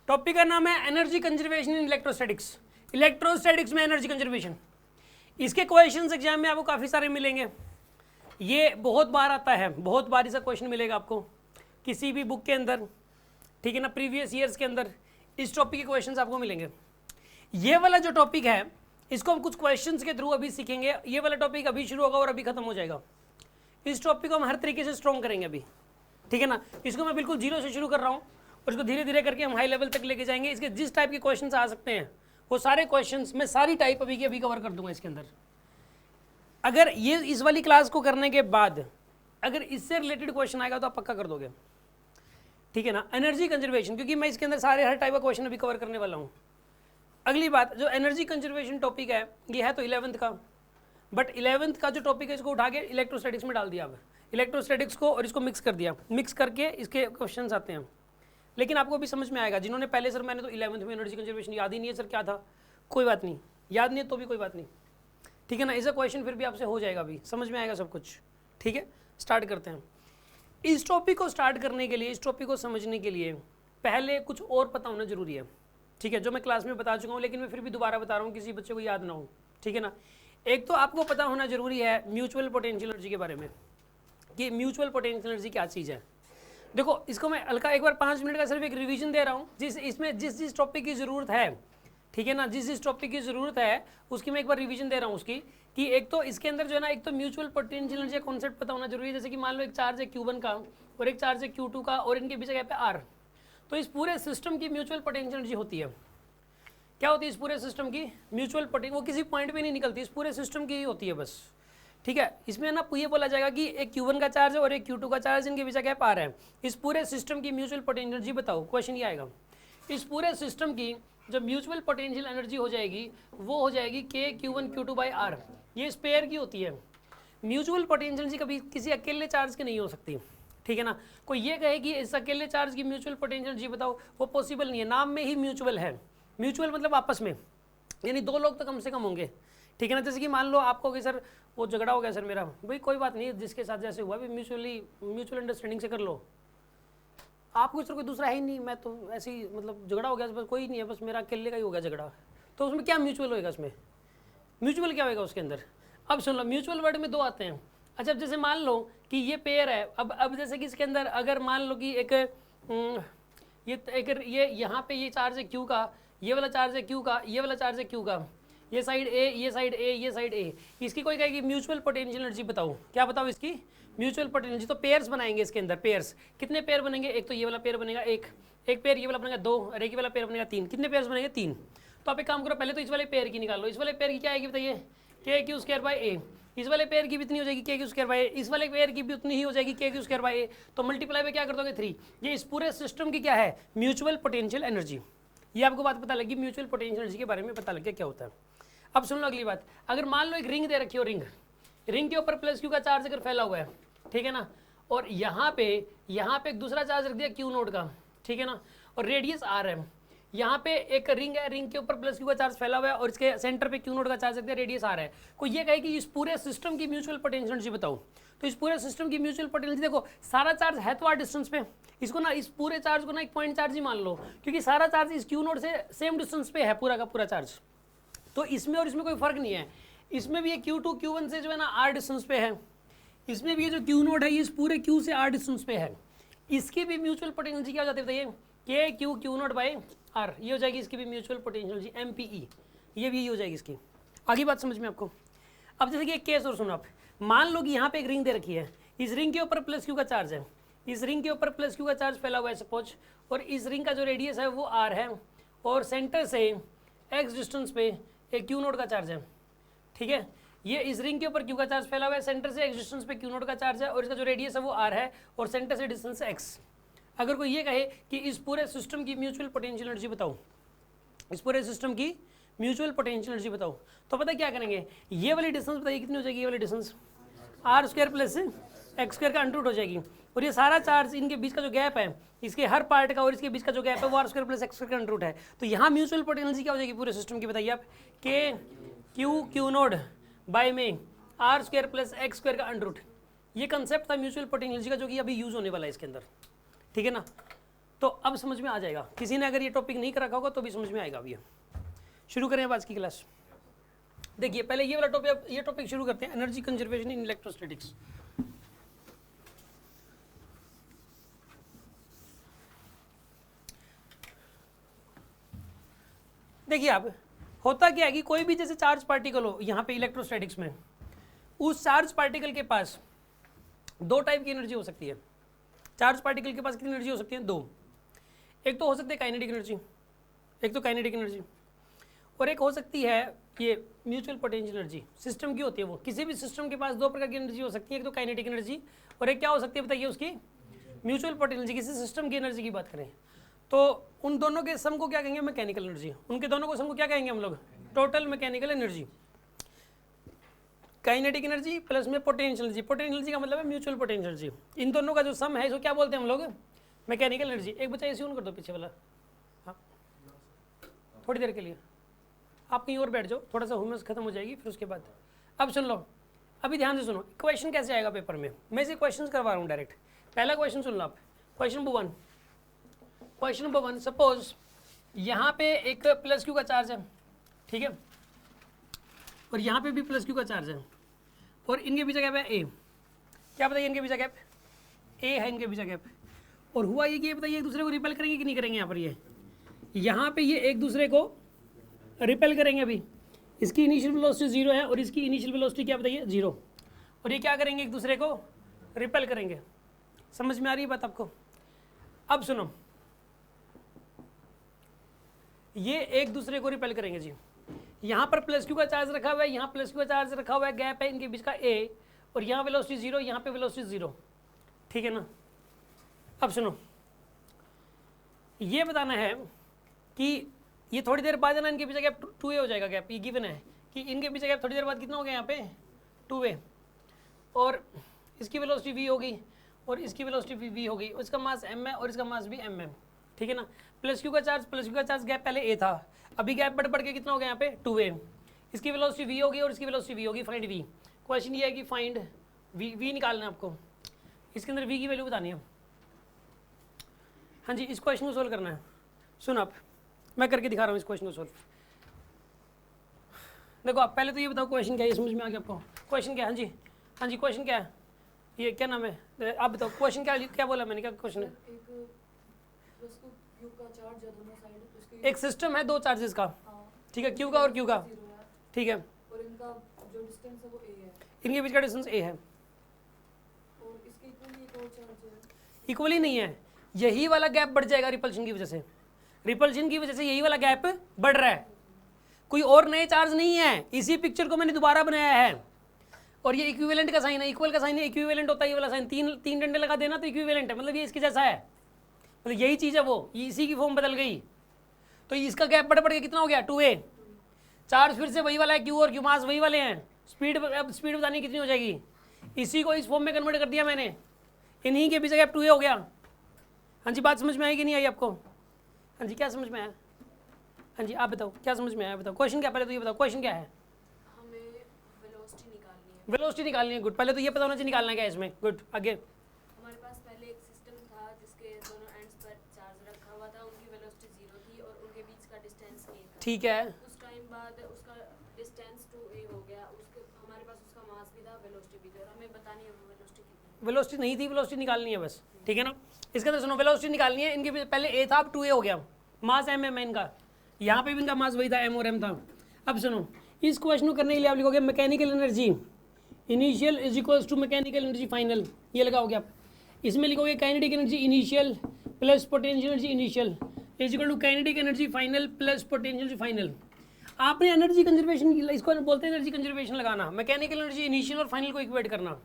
Topic का नाम है energy conservation in electrostatics. Electrostatics में एनर्जी कंजर्वेशन, इसके क्वेश्चंस एग्जाम में आपको काफ़ी सारे मिलेंगे। ये बहुत बार आता है, बहुत बार इसका क्वेश्चन मिलेगा आपको किसी भी बुक के अंदर, ठीक है ना, प्रीवियस ईयर्स के अंदर इस टॉपिक के क्वेश्चंस आपको मिलेंगे। ये वाला जो टॉपिक है इसको हम कुछ क्वेश्चंस के थ्रू अभी सीखेंगे। ये वाला टॉपिक अभी शुरू होगा और अभी खत्म हो जाएगा। इस टॉपिक को हम हर तरीके से स्ट्रॉन्ग करेंगे अभी, ठीक है ना। इसको मैं बिल्कुल जीरो से शुरू कर रहा हूँ और इसको धीरे धीरे करके हम हाई लेवल तक लेके जाएंगे। इसके जिस टाइप के क्वेश्चंस आ सकते हैं वो सारे क्वेश्चंस मैं सारी टाइप अभी की अभी कवर कर दूंगा इसके अंदर। अगर ये इस वाली क्लास को करने के बाद अगर इससे रिलेटेड क्वेश्चन आएगा तो आप पक्का कर दोगे, ठीक है ना। एनर्जी कंजर्वेशन, क्योंकि मैं इसके अंदर सारे हर टाइप का क्वेश्चन अभी कवर करने वाला हूँ। अगली बात, जो एनर्जी कंजर्वेशन टॉपिक है ये है तो 11th का, बट 11th का जो टॉपिक है इसको उठा के इलेक्ट्रोस्टैटिक्स में डाल दिया। अब इलेक्ट्रोस्टैटिक्स को और इसको मिक्स कर दिया, मिक्स करके इसके क्वेश्चंस आते हैं। लेकिन आपको भी समझ में आएगा जिन्होंने पहले सर मैंने तो 11th में एनर्जी कंजर्वेशन याद ही नहीं है सर क्या था, कोई बात नहीं, याद नहीं है तो भी कोई बात नहीं, ठीक है ना। ऐसा क्वेश्चन फिर भी आपसे हो जाएगा, अभी समझ में आएगा सब कुछ, ठीक है। स्टार्ट करते हैं। इस टॉपिक को स्टार्ट करने के लिए, इस टॉपिक को समझने के लिए पहले कुछ और पता होना जरूरी है, ठीक है, जो मैं क्लास में बता चुका हूँ लेकिन मैं फिर भी दोबारा बता रहा हूँ किसी बच्चे को याद ना हो, ठीक है ना। एक तो आपको पता होना जरूरी है म्यूचुअल पोटेंशियल एनर्जी के बारे में कि म्यूचुअल पोटेंशियल एनर्जी क्या चीज़ है। देखो इसको मैं हल्का एक बार 5 मिनट का सिर्फ एक रिवीजन दे रहा हूँ, इसमें जिस टॉपिक की ज़रूरत है, ठीक है ना, जिस टॉपिक की ज़रूरत है उसकी मैं एक बार रिवीजन दे रहा हूँ उसकी, कि एक तो इसके अंदर जो है ना, एक तो म्यूचुअल पोटेंशियल एनर्जी का कॉन्सेप्ट पता होना जरूरी है। जैसे कि मान लो एक चार्ज है Q1 का और एक चार्ज है Q2 का और इनके बीच गैप है R, तो इस पूरे सिस्टम की म्यूचुअल पोटेंशियल एनर्जी होती है। क्या होती है इस पूरे सिस्टम की म्यूचुअल पोटेंशियल? वो किसी पॉइंट पे नहीं निकलती, इस पूरे सिस्टम की ही होती है बस, ठीक है। इसमें ना ये बोला जाएगा कि एक Q1 का चार्ज है और एक Q2 का चार्ज, इनके बीच गैप R है। इस पूरे सिस्टम की म्यूचुअल पोटेंशियल एनर्जी बताओ, क्वेश्चन ये आएगा। इस पूरे सिस्टम की जो म्यूचुअल पोटेंशियल एनर्जी हो जाएगी वो हो जाएगी K Q1 Q2/R। ये स्पेयर की होती है। म्यूचुअल पोटेंशियल एनर्जी कभी किसी अकेले चार्ज की नहीं हो सकती, ठीक है ना। कोई ये कहे कि इस अकेले चार्ज की म्यूचुअल पोटेंशियल एनर्जी बताओ, वो पॉसिबल नहीं है। नाम में ही म्यूचुअल है, म्यूचुअल मतलब आपस में, यानी 2 लोग तो कम से कम होंगे, ठीक है ना। जैसे कि मान लो आपको कि सर वो झगड़ा हो गया सर मेरा, भाई कोई बात नहीं, जिसके साथ जैसे हुआ भी म्यूचुअल अंडरस्टैंडिंग से कर लो। आपको सर कोई दूसरा है ही नहीं, मैं तो ऐसे ही मतलब झगड़ा हो गया बस, कोई नहीं है, बस मेरा अकेले का ही हो गया झगड़ा, तो उसमें क्या म्यूचुअल होएगा? उसमें म्यूचुअल क्या होएगा उसके अंदर? अब सुन लो, म्यूचुअल वर्ड में 2 आते हैं। अच्छा, जैसे मान लो कि ये पेयर है, अब जैसे कि इसके अंदर अगर मान लो कि ये यहाँ पे ये चार्ज है Q का, ये वाला चार्ज है Q का, ये वाला चार्ज है Q का, ये साइड A, ये साइड A, ये साइड A, इसकी कोई कहेगी म्यूचुअल पोटेंशियल एनर्जी बताओ, क्या बताओ इसकी म्यूचुअल पोटेंशियल एनर्जी। तो पेयर्स बनाएंगे इसके अंदर, पेयर्स। कितने पेयर बनेंगे? एक तो ये वाला पेयर बनेगा, एक पेयर ये वाला बनेगा 2 और एक वाला पेयर बनेगा 3। कितने पेयर्स बनेंगे? 3। तो आप एक काम करो, पहले तो इस वाले पेयर की निकाल लो। इस वाले पेयर की क्या आएगी बताइए? KQ²/A। इस वाले पेयर की भी इतनी हो जाएगी KQ²/A, इस वाले पेयर की भी उतनी ही हो जाएगी KQ²/A। तो मल्टीप्लाई में क्या कर दोगे? 3। ये इस पूरे सिस्टम की क्या है? Mutual potential energy. ये आपको बात पता लगी, म्यूचुअल पोटेंशियल एनर्जी के बारे में पता लग गया क्या होता है। अब सुन लो अगली बात, अगर मान लो एक रिंग दे रखी हो, रिंग के ऊपर +Q का चार्ज अगर फैला हुआ है, ठीक है ना, और यहाँ पे एक दूसरा चार्ज रख दिया Q0 का, ठीक है ना, और रेडियस R है। यहाँ पे एक रिंग है, रिंग के ऊपर +Q का चार्ज फैला हुआ है और इसके सेंटर पे Q0 का चार्ज रख दिया, रेडियस R है। कोई ये कहे कि इस पूरे सिस्टम की म्यूचुअल पोटेंशियल एनर्जी बताओ, तो इस पूरे सिस्टम की म्यूचुअल पोटेंशियल, देखो सारा चार्ज है तो R डिस्टेंस पे, इसको ना इस पूरे चार्ज को ना एक पॉइंट चार्ज ही मान लो, क्योंकि सारा चार्ज इस Q0 से सेम डिस्टेंस पे है पूरा का पूरा चार्ज। तो इसमें और इसमें कोई फर्क नहीं है। इसमें भी ये Q2 Q1 से जो है ना R डिस्टेंस पे है, इसमें भी ये जो Q0 है ये इस पूरे Q से R डिस्टेंस पे है। इसकी भी म्यूचुअल पोटेंशियल क्या हो जाती है बताइए? KQ Q0/R। ये हो जाएगी इसकी भी म्यूचुअल पोटेंशियल MPE, ये भी हो जाएगी इसकी। आगे बात समझ में आपको? अब जैसे कि एक केस और सुनो आप, मान लो कि यहाँ पे एक रिंग दे रखी है, इस रिंग के ऊपर +Q का चार्ज है, इस रिंग के ऊपर +Q का चार्ज फैला हुआ है सपोज, और इस रिंग का जो रेडियस है वो R है और सेंटर से X डिस्टेंस पे एक Q0 का चार्ज है, ठीक है। ये इस रिंग के ऊपर Q का चार्ज फैला हुआ है, सेंटर से X डिस्टेंस पे Q0 का चार्ज है और इसका जो रेडियस है वो R है और सेंटर से डिस्टेंस है X। अगर कोई ये कहे कि इस पूरे सिस्टम की म्यूचुअल पोटेंशियल एनर्जी बताओ, इस पूरे सिस्टम की म्यूचुअल पोटेंशियल एनर्जी बताओ, तो पता क्या करेंगे? ये वाली डिस्टेंस बताइए कितनी हो जाएगी? ये वाली डिस्टेंस R² + X² का अंडर रूट हो जाएगी, और ये सारा चार्ज इनके बीच का जो गैप है, इसके हर पार्ट का और इसके बीच का जो गैप है वो R² + X² का अंडर रूट है। तो यहाँ म्यूचुअल पोटेंशियल एनर्जी क्या हो जाएगी पूरे सिस्टम की बताइए आप? Q0/में R² + X² का अंडर रूट। ये कंसेप्ट था म्यूचुअल पोटेंशियल एनर्जी का, जो कि अभी यूज होने वाला है इसके अंदर, ठीक है ना। तो अब समझ में आ जाएगा, किसी ने अगर ये टॉपिक नहीं कर रखा होगा तो भी समझ में आएगा अभी। शुरू करें अब आज की क्लास। देखिए पहले ये वाला टॉपिक, ये टॉपिक शुरू करते हैं, एनर्जी कंजर्वेशन इन इलेक्ट्रोस्टैटिक्स। देखिए अब होता क्या है कि कोई भी जैसे चार्ज पार्टिकल हो यहाँ पे इलेक्ट्रोस्टैटिक्स में, उस चार्ज पार्टिकल के पास दो टाइप की एनर्जी हो सकती है। चार्ज पार्टिकल के पास कितनी एनर्जी हो सकती है? दो। एक तो हो सकती है काइनेटिक एनर्जी, एक तो काइनेटिक एनर्जी, और एक हो सकती है ये म्यूचुअल पोटेंशियल एनर्जी। सिस्टम की होती है वो, किसी भी सिस्टम के पास दो प्रकार की एनर्जी हो सकती है, एक तो काइनेटिक एनर्जी और एक क्या हो सकती है बताइए उसकी? Mutual potential. किसी सिस्टम की एनर्जी की बात करें तो उन दोनों के सम को क्या कहेंगे? Mechanical energy. उनके दोनों को सम को क्या कहेंगे हम लोग? Total mechanical energy. Kinetic energy plus में पोटेंशियल एनर्जी। पोटेंशियल एनर्जी का मतलब है म्यूचुअल पोटेंशियल एनर्जी। इन दोनों का जो सम है इसको क्या बोलते हैं हम लोग? Mechanical energy. एक बच्चा एसी ऑन कर दो पीछे वाला, हाँ थोड़ी देर के लिए आप कहीं और बैठ जाओ, थोड़ा सा हुमस खत्म हो जाएगी फिर उसके बाद। अब सुन लो, अभी ध्यान से सुनो, क्वेश्चन कैसे आएगा पेपर में, मैं इसे क्वेश्चन करवा रहा हूँ डायरेक्ट। पहला क्वेश्चन सुन लो आप, question number 1। Question number 1, suppose यहाँ पे एक प्लस क्यू का चार्ज है, ठीक है, और यहाँ पे भी प्लस क्यू का चार्ज है, और इनके बीच गैप है ए। क्या बताइए इनके बीच गैप? ए है इनके बीच गैप। और हुआ ये कि बताइए एक दूसरे को रिपेल करेंगे कि नहीं करेंगे? यहाँ पर ये यहाँ पे ये एक दूसरे को रिपेल करेंगे। अभी इसकी इनिशियल वेलोसिटी 0 है और इसकी इनिशियल वेलोसिटी क्या बताइए? 0। और ये क्या करेंगे? एक दूसरे को रिपेल करेंगे। समझ में आ रही है बात आपको? अब सुनो, ये एक दूसरे को रिपेल करेंगे जी। यहाँ पर प्लस क्यू का चार्ज रखा हुआ है, यहाँ प्लस क्यू का चार्ज रखा हुआ है, गैप है इनके बीच का ए, और यहाँ वेलोसिटी 0, यहाँ पे वेलोसिटी 0, ठीक है ना। अब सुनो, ये बताना है कि ये थोड़ी देर बाद है ना इनके बीच गैप 2a हो जाएगा। गैप ये गिवन है कि इनके बीच गैप थोड़ी देर बाद कितना हो गया? यहाँ पे 2a, और इसकी वेलोसिटी v होगी और इसकी वेलोसिटी v होगी, इसका मास m है और इसका मास भी m है, ठीक है ना। प्लस क्यू का चार्ज गैप पहले a था, अभी गैप बढ़ के कितना हो गया यहाँ पे? 2a। इसकी वेलोसिटी v होगी और इसकी वेलोसिटी v होगी। Find v। क्वेश्चन ये है कि फाइंड v निकालना है आपको, इसके अंदर v की वैल्यू बतानी है। हाँ जी, इस क्वेश्चन को सोल्व करना है। सुन आप, मैं करके दिखा रहा हूँ इस क्वेश्चन को सोल्व। देखो आप पहले तो ये बताओ क्वेश्चन क्या है, समझ में आ गया आपको? क्वेश्चन क्या है? हाँ जी, हाँ जी, क्वेश्चन क्या है? ये क्या नाम है आप बताओ, क्वेश्चन क्या बोला मैंने? क्या क्वेश्चन है? एक सिस्टम है दो चार्जेस का, ठीक है, क्यू का और क्यू का, ठीक है, और इनका जो डिस्टेंस है वो a है, इनके बीच का डिस्टेंस a है, और इसके इक्वली एक और चार्ज है। इक्वली नहीं है, यही वाला गैप बढ़ जाएगा रिपल्शन की वजह से। रिपल्शन की वजह से यही वाला गैप बढ़ रहा है, कोई और नए चार्ज नहीं है। इसी पिक्चर को मैंने दोबारा बनाया है, और ये इक्विवेलेंट का साइन है, इक्वल का साइन है, इक्विवेलेंट होता है ये वाला साइन। तीन डंडे लगा देना तो इक्विवेलेंट है, मतलब ये इसके जैसा है, मतलब यही चीज़ है वो, इसी की फॉर्म बदल गई। तो इसका गैप बढ़ के कितना हो गया? 2a। चार्ज फिर से वही वाला है, क्यू और क्यू मास वही वाले हैं। स्पीड, अब स्पीड बतानी कितनी हो जाएगी? इसी को इस फॉर्म में कन्वर्ट कर दिया मैंने, इन्हीं के बीच गैप 2a हो गया। हाँ जी, बात समझ में आई कि नहीं आई आपको? हाँ जी, क्या समझ में आया? हाँ जी, आप बताओ क्या समझ में आया? बताओ क्वेश्चन क्या, पहले तो ये बताओ क्वेश्चन क्या है? हमें वेलोसिटी निकालनी है। वेलोसिटी निकालनी है, गुड। पहले तो ये पता होना चाहिए निकालना क्या है इसमें, गुड। आगे हमारे पास पहले एक सिस्टम था जिसके दोनों एंड्स पर चार्ज रखा हुआ था, उनकी वेलोसिटी 0 थी और उनके बीच का डिस्टेंस a था, ठीक है। उस टाइम बाद उसका डिस्टेंस 2a हो गया, उसके हमारे पास उसका मास भी था, वेलोसिटी भी थी, और हमें बतानी है वेलोसिटी कितनी। वेलोसिटी नहीं थी, वेलोसिटी निकालनी है बस, ठीक है ना। इसके अंदर सुनो, वेलोसिटी निकालनी है, इनके पहले a था, अब 2a हो गया, मास m है इनका, यहाँ पे भी इनका मास वही था, m और m था। अब सुनो, इस क्वेश्चन को करने के लिए आप लिखोगे mechanical energy initial is equals to mechanical energy final, ये लगाओगे आप। इसमें लिखोगे kinetic energy initial plus potential energy initial is equal to kinetic energy final plus potential energy final. आपने एनर्जी कंजर्वेशन, इसको बोलते हैं एनर्जी कंजर्वेशन लगाना, मैकेनिकल एनर्जी इनिशियल और फाइनल को इक्वेट करना।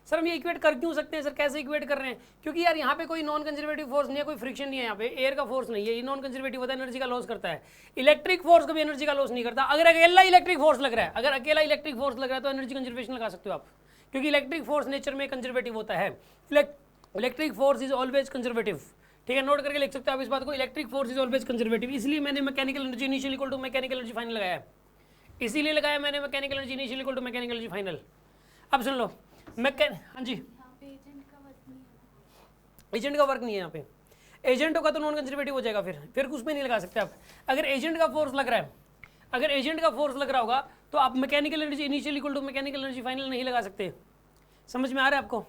सर हम ये इक्वेट कर क्यों सकते हैं सर, कैसे इक्वेट कर रहे हैं? क्योंकि यार यहाँ पे कोई नॉन कंजर्वेटिव फोर्स नहीं है, कोई फ्रिक्शन नहीं है, यहाँ पे एयर का फोर्स नहीं है, ये नॉन कंजर्वेटिव होता है, एनर्जी का लॉस करता है। इलेक्ट्रिक फोर्स कभी एनर्जी का लॉस नहीं करता। अगर अकेला इलेक्ट्रिक फोर्स लग रहा है, अगर अकेला इलेक्ट्रिक फोर्स लग रहा है तो एनर्जी कंजर्वेशन लगा सकते हो आप, क्योंकि इलेक्ट्रिक फोर्स नेचर में कंजर्वेटिव होता है। Electric force is always conservative, ठीक है, नोट करके लिख सकते हो आप इस बात को, electric force is always conservative. इसलिए मैंने mechanical energy initial equal to mechanical energy final लगाया, इसीलिए लगाया मैंने mechanical energy initial equal to mechanical energy final. अब सुन लो, हाँ जी, एजेंट का वर्क नहीं है यहाँ पे। एजेंट होगा तो नॉन कंजर्वेटिव हो जाएगा, फिर उसमें नहीं लगा सकते आप। अगर एजेंट का फोर्स लग रहा है, अगर एजेंट का फोर्स लग रहा होगा तो आप mechanical energy initial equal to mechanical energy final नहीं लगा सकते। समझ में आ रहा है आपको?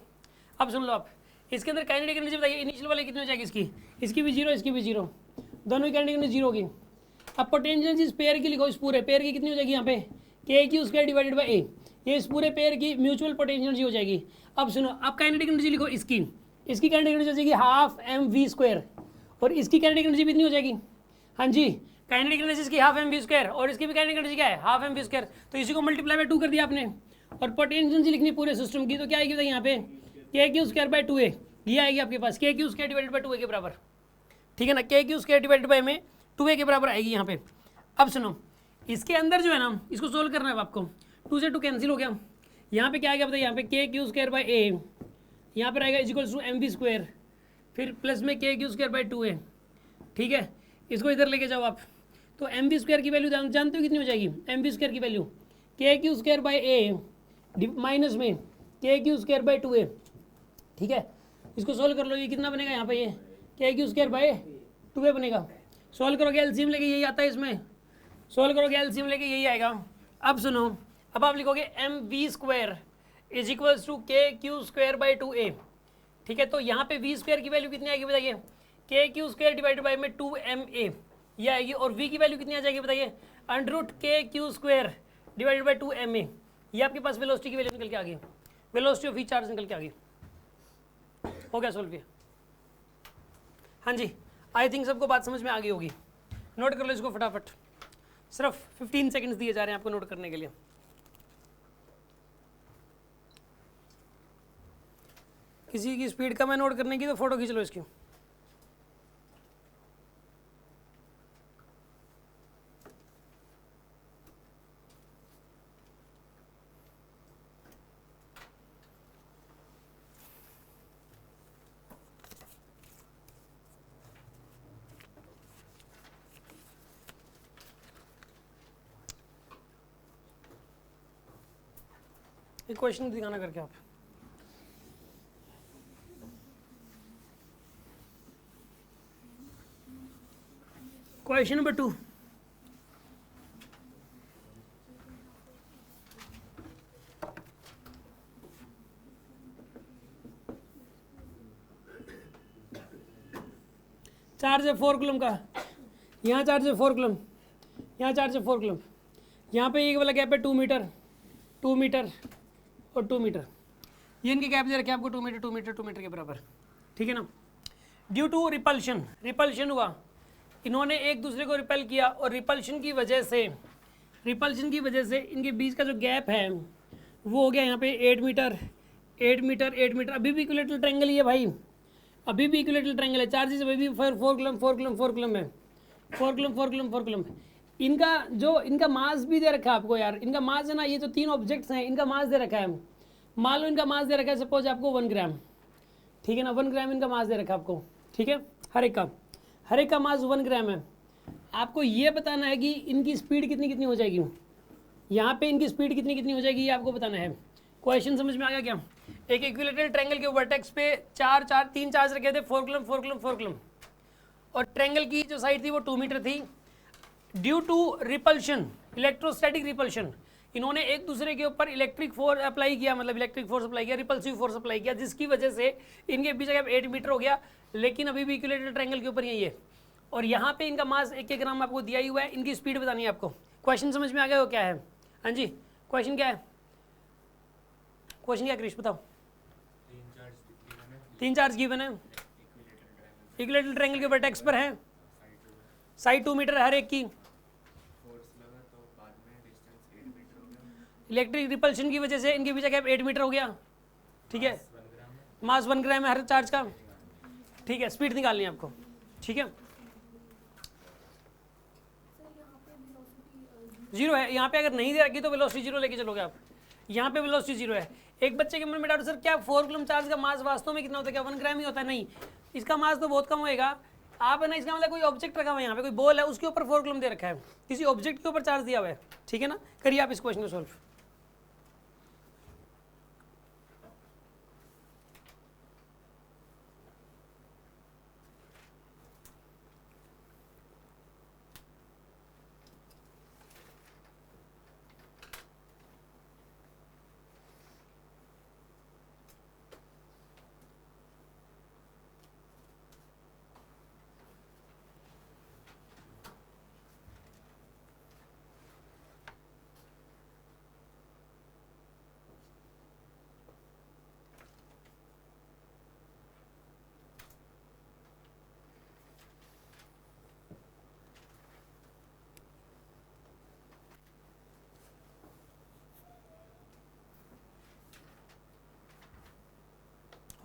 अब सुन लो आप, इसके अंदर काइनेटिक एनर्जी बताइए, इनिशियल वाले कितनी हो जाएगी, इसकी भी जीरो, इसकी भी जीरो, दोनों की काइनेटिक एनर्जी जीरो होगी। अब पोटेंशियल एनर्जी इस पेयर की लिखो, इस पूरे पेयर की कितनी हो जाएगी यहाँ पे, के क्यू स्क्वायर डिवाइडेड बाई ए, ये इस पूरे पेयर की म्यूचुअल पोटेंशियल एनर्जी हो जाएगी। अब सुनो, अब काइनेटिक एनर्जी लिखो, इसकी काइनेटिक एनर्जी हो जाएगी हाफ एम वी स्क्वायर, और इसकी काइनेटिक एनर्जी भी इतनी हो जाएगी। हाँ जी, काइनेटिक एनर्जी इसकी हाफ एम वी स्क्वायर, और इसकी भी काइनेटिक एनर्जी क्या है, हाफ एम वी स्क्वायर। तो इसी को मल्टीप्लाई बाय 2 कर दिया आपने, और पोटेंशियल एनर्जी लिखनी पूरे सिस्टम की, तो क्या आएगी बताइए यहाँ पे, के क्यू स्क्वायर बाय 2a, ये आएगी आपके पास, के q square divided by 2a के बराबर, ठीक है ना, के क्यू स्क्वायर डिवाइडेड बाय में 2a के बराबर आएगी यहाँ पे। अब सुनो, इसके अंदर जो है ना, इसको सोल्व करना है आपको, 2 से 2 कैंसिल हो गया, यहाँ पे क्या आएगा बताइए, यहाँ पे के क्यू स्क्वायर बाय ए, यहाँ पर आएगा is equals to m v square, फिर प्लस में k q square by 2a, ठीक है। इसको इधर लेके जाओ आप, तो एम वी स्क्वायर की वैल्यू जानते हो कितनी हो जाएगी, एम वी स्क्वायर की वैल्यू के क्यू स्क्वायर बाय ए माइनस में k q square by 2a, ठीक है। इसको सोल्व कर लो, ये कितना बनेगा यहाँ पे, ये के क्यू स्क्वायर बाय 2a बनेगा। सोल्व करोगे एलसीएम लेके यही आता है, इसमें सोल्व करोगे एलसीएम लेके यही आएगा। अब सुनो, अब आप लिखोगे m v square is equals to k q square by 2a, ठीक है। तो यहाँ पे वी स्क्वायर की वैल्यू कितनी आएगी बताइए, के क्यू स्क्वायर डिवाइडेड बाय में 2ma ये आएगी, और v की वैल्यू कितनी आ जाएगी बताइए, अंडर रूट के q square divided by 2ma, ये आपके पास वेलोसिटी की वैल्यू निकल के आ गई, वेलोसिटी ऑफ वी चार्ज निकल के आ गई। हो गया सोल्व किया? हाँ जी, आई थिंक सबको बात समझ में आ गई होगी। नोट कर लो इसको फटाफट, सिर्फ 15 सेकंड्स दिए जा रहे हैं आपको नोट करने के लिए। किसी की स्पीड कम है नोट करने की तो फोटो खींच लो इसकी। एक क्वेश्चन दिखाना करके आप, क्वेश्चन नंबर 2, चार्ज है 4 कूलम का, यहाँ चार्ज है 4 कूलम, यहाँ चार्ज है 4 कूलम, यहाँ पे एक वाला गैप है 2 मीटर, 2 मीटर और 2 मीटर, ये इनके गैप दे रखे आपको 2 मीटर 2 मीटर 2 मीटर के बराबर, ठीक है ना। ड्यू टू रिपल्शन, रिपल्शन हुआ, इन्होंने एक दूसरे को रिपेल किया, और रिपल्शन की वजह से इनके बीच का जो गैप है वो हो गया यहाँ पे 8 मीटर 8 मीटर 8 मीटर। अभी भी इक्विलेटरल ट्रायंगल ही है भाई, अभी भी इक्विलेटरल ट्रायंगल है, चार्जेस अभी भी 4 कूलम 4 कूलम 4 कूलम है, 4 कूलम 4 कूलम 4 कूलम। इनका मास भी दे रखा है आपको यार, इनका मास है ना, ये जो 3 ऑब्जेक्ट्स हैं इनका मास दे रखा है, मान लो इनका मास दे रखा है सपोज आपको 1 ग्राम, ठीक है ना, 1 ग्राम इनका मास दे रखा है आपको, ठीक है, हर एक का मास 1 ग्राम है। आपको ये बताना है कि इनकी स्पीड कितनी कितनी हो जाएगी, यहाँ पे इनकी स्पीड कितनी कितनी हो जाएगी, ये आपको बताना है। क्वेश्चन समझ में आ गया क्या? एक इक्विलेटरल ट्रायंगल के वर्टेक्स पे 3 चार्ज रखे थे, 4 कूलम 4 कूलम 4 कूलम, और ट्रायंगल की जो साइड थी वो 2 मीटर थी। Due to repulsion, electrostatic repulsion, इन्होंने एक दूसरे के ऊपर इलेक्ट्रिक फोर्स अप्लाई किया, मतलब इलेक्ट्रिक फोर्स अप्लाई किया, रिपल्सिव फोर्स अप्लाई किया, जिसकी वजह से इनके बीच का 8 मीटर हो गया, लेकिन अभी भी इक्विलेटरल ट्रायंगल के ऊपर यही है। और यहाँ पे इनका मास 1 ग्राम आपको दिया ही हुआ है, इनकी स्पीड बतानी है आपको। क्वेश्चन समझ में आ गया हो क्या है? हाँ जी, क्वेश्चन क्या है? क्वेश्चन क्या क्रिश बताओ? 3 चार्ज गिवन है, इक्विलेटरल ट्रायंगल के वर्टेक्स पर है, साइड 2 मीटर हर एक की, इलेक्ट्रिक रिपल्शन की वजह से इनके बीच का गैप 8 मीटर हो गया, ठीक है, मास 1 ग्राम है हर चार्ज का, ठीक है। स्पीड निकालनी है आपको, ठीक है। 0 है यहाँ पे, अगर नहीं दे रखी तो वेलोसिटी 0 लेके चलोगे आप, यहाँ पे वेलोसिटी 0 है। एक बच्चे के मन में डाउट, सर क्या 4 कूलम चार्ज का मास वास्तव में कितना होता है, क्या 1 ग्राम ही होता है? नहीं, इसका मास तो बहुत कम होएगा। आप है ना, इसका मतलब कोई ऑब्जेक्ट रखा हुआ है, यहाँ पे कोई बॉल है, उसके ऊपर 4 कूलम दे रखा है, किसी ऑब्जेक्ट के ऊपर चार्ज दिया हुआ है, ठीक है ना। करिए आप इस क्वेश्चन को सॉल्व।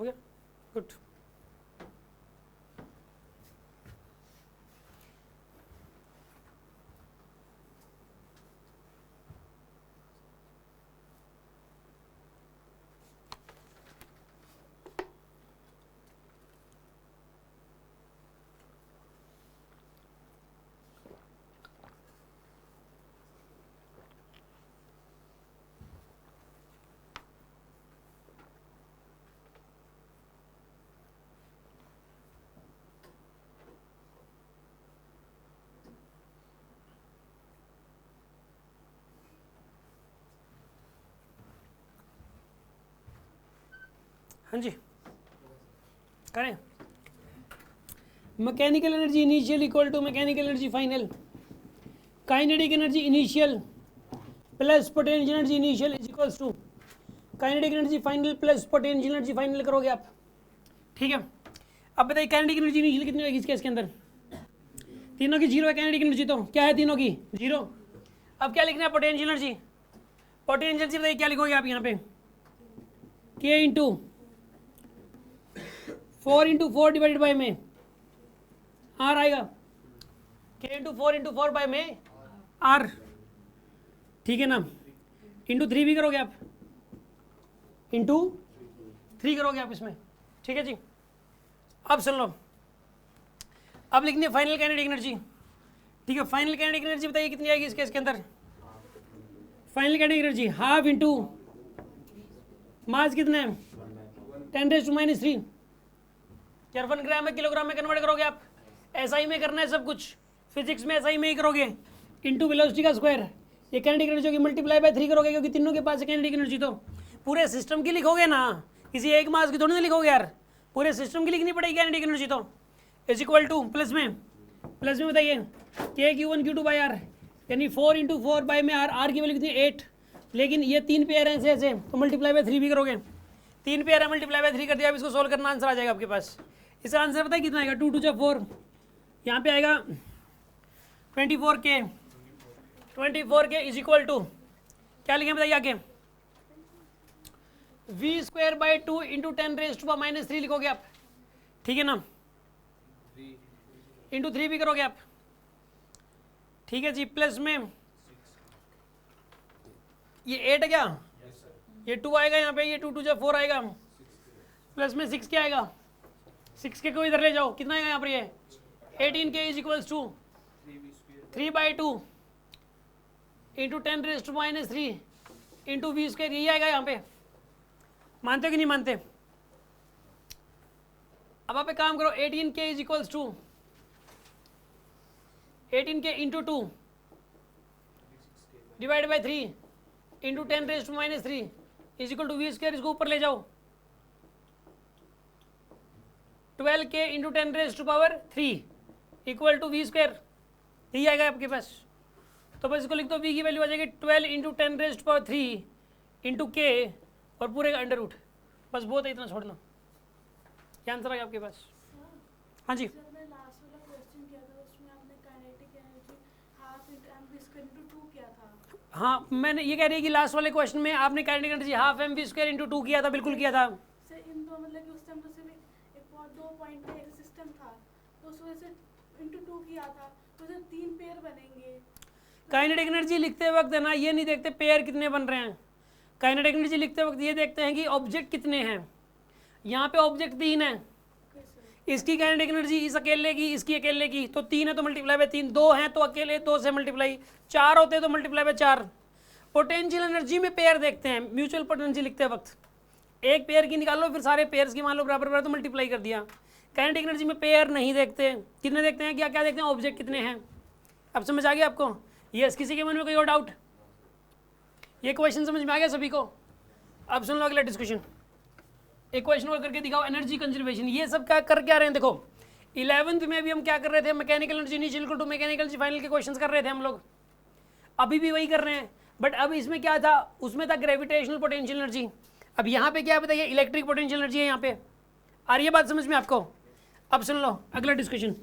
हो गया, गुड। हाँ जी करें। Mechanical energy initial equal to mechanical energy final, kinetic energy initial plus potential energy initial is equals to kinetic energy final plus potential energy final करोगे आप, ठीक है। अब बताइए काइनेटिक एनर्जी इनिशियल कितनी होगी इस केस के अंदर, तीनों की जीरो है काइनेटिक एनर्जी, तो क्या है तीनों की जीरो। अब क्या लिखना है पोटेंशियल एनर्जी, पोटेंशियल एनर्जी बताइए क्या लिखोगे आप यहाँ पे, के इंटू 4 इंटू 4 डिवाइडेड बाई में आर आएगा, के इंटू 4 इंटू 4 बाई में आर, ठीक है ना। इंटू 3 भी करोगे आप, इंटू 3 करोगे आप इसमें, ठीक है जी। अब सुन लो, अब लिखनी है फाइनल काइनेटिक एनर्जी, ठीक है। फाइनल काइनेटिक एनर्जी बताइए कितनी आएगी इस केस के अंदर, final kinetic energy half into mass कितना है 10⁻³ यार 1 ग्राम में किलोग्राम में कन्वर्ट करोगे आप, एसआई में करना है सब कुछ, फिजिक्स में एसआई में ही करोगे, इंटू वेलोसिटी का स्क्वायर, ये काइनेटिक एनर्जी होगी मल्टीप्लाई बाय 3 करोगे क्योंकि तीनों के पास है काइनेटिक एनर्जी, तो पूरे सिस्टम की लिखोगे ना, किसी एक मास की थोड़ी ना लिखोगे यार, पूरे सिस्टम की लिखनी पड़ेगी काइनेटिक एनर्जी, तो इज इक्वल टू प्लस में बताइए के Q1 Q2 बाई आर, यानी 4 इंटू 4 बाई में आर की वैल्यू कितनी 8, लेकिन ये 3 पेयर हैं ऐसे तो मल्टीप्लाई बाय 3 भी करोगे, 3 पेयर है मल्टीप्लाई बाय 3 कर दिया, अब इसको सोल्व करना आंसर आ जाएगा आपके पास। इसका आंसर पता है कितना आएगा, 2 2 जा 4, यहाँ पे आएगा 24K इज इक्वल टू क्या लिखें बताइए आगे, v² बाई 2 इंटू 10⁻³ लिखोगे आप, ठीक है ना, इंटू 3 भी करोगे आप, ठीक है जी, प्लस में ये 8 है क्या, ये 2 आएगा यहाँ पे, ये 2 2 जा 4 आएगा, प्लस में 6 क्या आएगा, 6 के को इधर ले जाओ, कितना आएगा यहाँ पर, ये 18K is equals to 3/2 into 10⁻³ into v², यही आएगा यहाँ पे, मानते हो कि नहीं मानते। अब आप एक काम करो, 18K is equals to 18K into 2 divide by 3 into 10⁻³ is equal to v², इसको ऊपर ले जाओ, 12K into 10⁻³ equal to v², यही आएगा आपके पास। तो बस इसको लिख दो, v की वैल्यू आ जाएगी 12 इंटू 10⁻³ इंटू k और पूरे का अंडर रूट, बस बहुत है, इतना छोड़ना, ये आंसर आ गया आपके पास। हाँ जी, हाँ मैंने ये कह रही है कि लास्ट वाले क्वेश्चन में आपने kinetic energy half mv² into 2 किया था, बिल्कुल किया था। सर इन दो मतलब कि उस टाइम तो सिर्फ एक 2 पॉइंट का एक सिस्टम था, तो उस वजह से इंटू 2 किया था, तो सिर्फ 3 पेयर बनेंगे। काइनेटिक एनर्जी लिखते वक्त है ना, ये नहीं देखते पेयर कितने बन रहे हैं, काइनेटिक एनर्जी लिखते वक्त ये देखते हैं कि ऑब्जेक्ट कितने हैं, यहाँ पे ऑब्जेक्ट 3 है, इसकी काइनेटिक एनर्जी इस अकेले की, इसकी अकेले की, तो 3 है तो मल्टीप्लाई बाय 3, 2 हैं तो अकेले 2 से मल्टीप्लाई, 4 होते तो मल्टीप्लाई बाय 4। पोटेंशियल एनर्जी में पेयर देखते हैं, म्यूचुअल पोटेंशियल लिखते वक्त एक पेयर की निकालो, फिर सारे पेयर्स की मान लो बराबर बराबर तो मल्टीप्लाई कर दिया। काइनेटिक एनर्जी में पेयर नहीं देखते, कितने देखते हैं, क्या क्या देखते हैं, ऑब्जेक्ट कितने हैं। अब समझ आ गया आपको, यस, किसी के मन में कोई और डाउट, ये क्वेश्चन समझ में आ गया सभी को। अब सुन लो अगला डिस्कशन, एक क्वेश्चन और करके दिखाओ, एनर्जी कंजर्वेशन, ये सब क्या कर क्या रहे हैं, देखो 11th में भी हम क्या कर रहे थे, mechanical energy initial to mechanical energy final के क्वेश्चंस कर रहे थे हम लोग, अभी भी वही कर रहे हैं, बट अब इसमें क्या था, उसमें था ग्रेविटेशनल पोटेंशियल एनर्जी, अब यहाँ पे क्या बताइए, इलेक्ट्रिक पोटेंशियल एनर्जी है यहाँ पे। आ रही है बात समझ में आपको। अब सुन लो अगला डिस्कशन,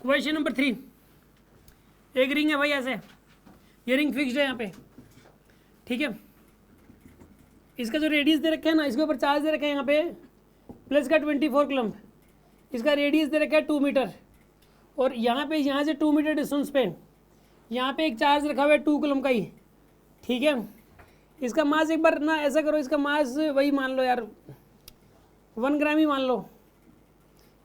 क्वेश्चन नंबर 3, एक रिंग है भाई ऐसे, ये रिंग फिक्स्ड है यहाँ पे, ठीक है। इसका जो रेडियस दे रखा है ना, इसके ऊपर चार्ज दे रखा है यहाँ पे प्लस का 24 कूलम्ब, इसका रेडियस दे रखा है 2 मीटर, और यहाँ पे यहाँ से 2 मीटर डिस्टेंस पे यहाँ पे एक चार्ज रखा हुआ है 2 कूलम्ब का ही, ठीक है। इसका मास एक बार ना ऐसा करो, इसका मास वही मान लो यार 1 ग्राम ही मान लो,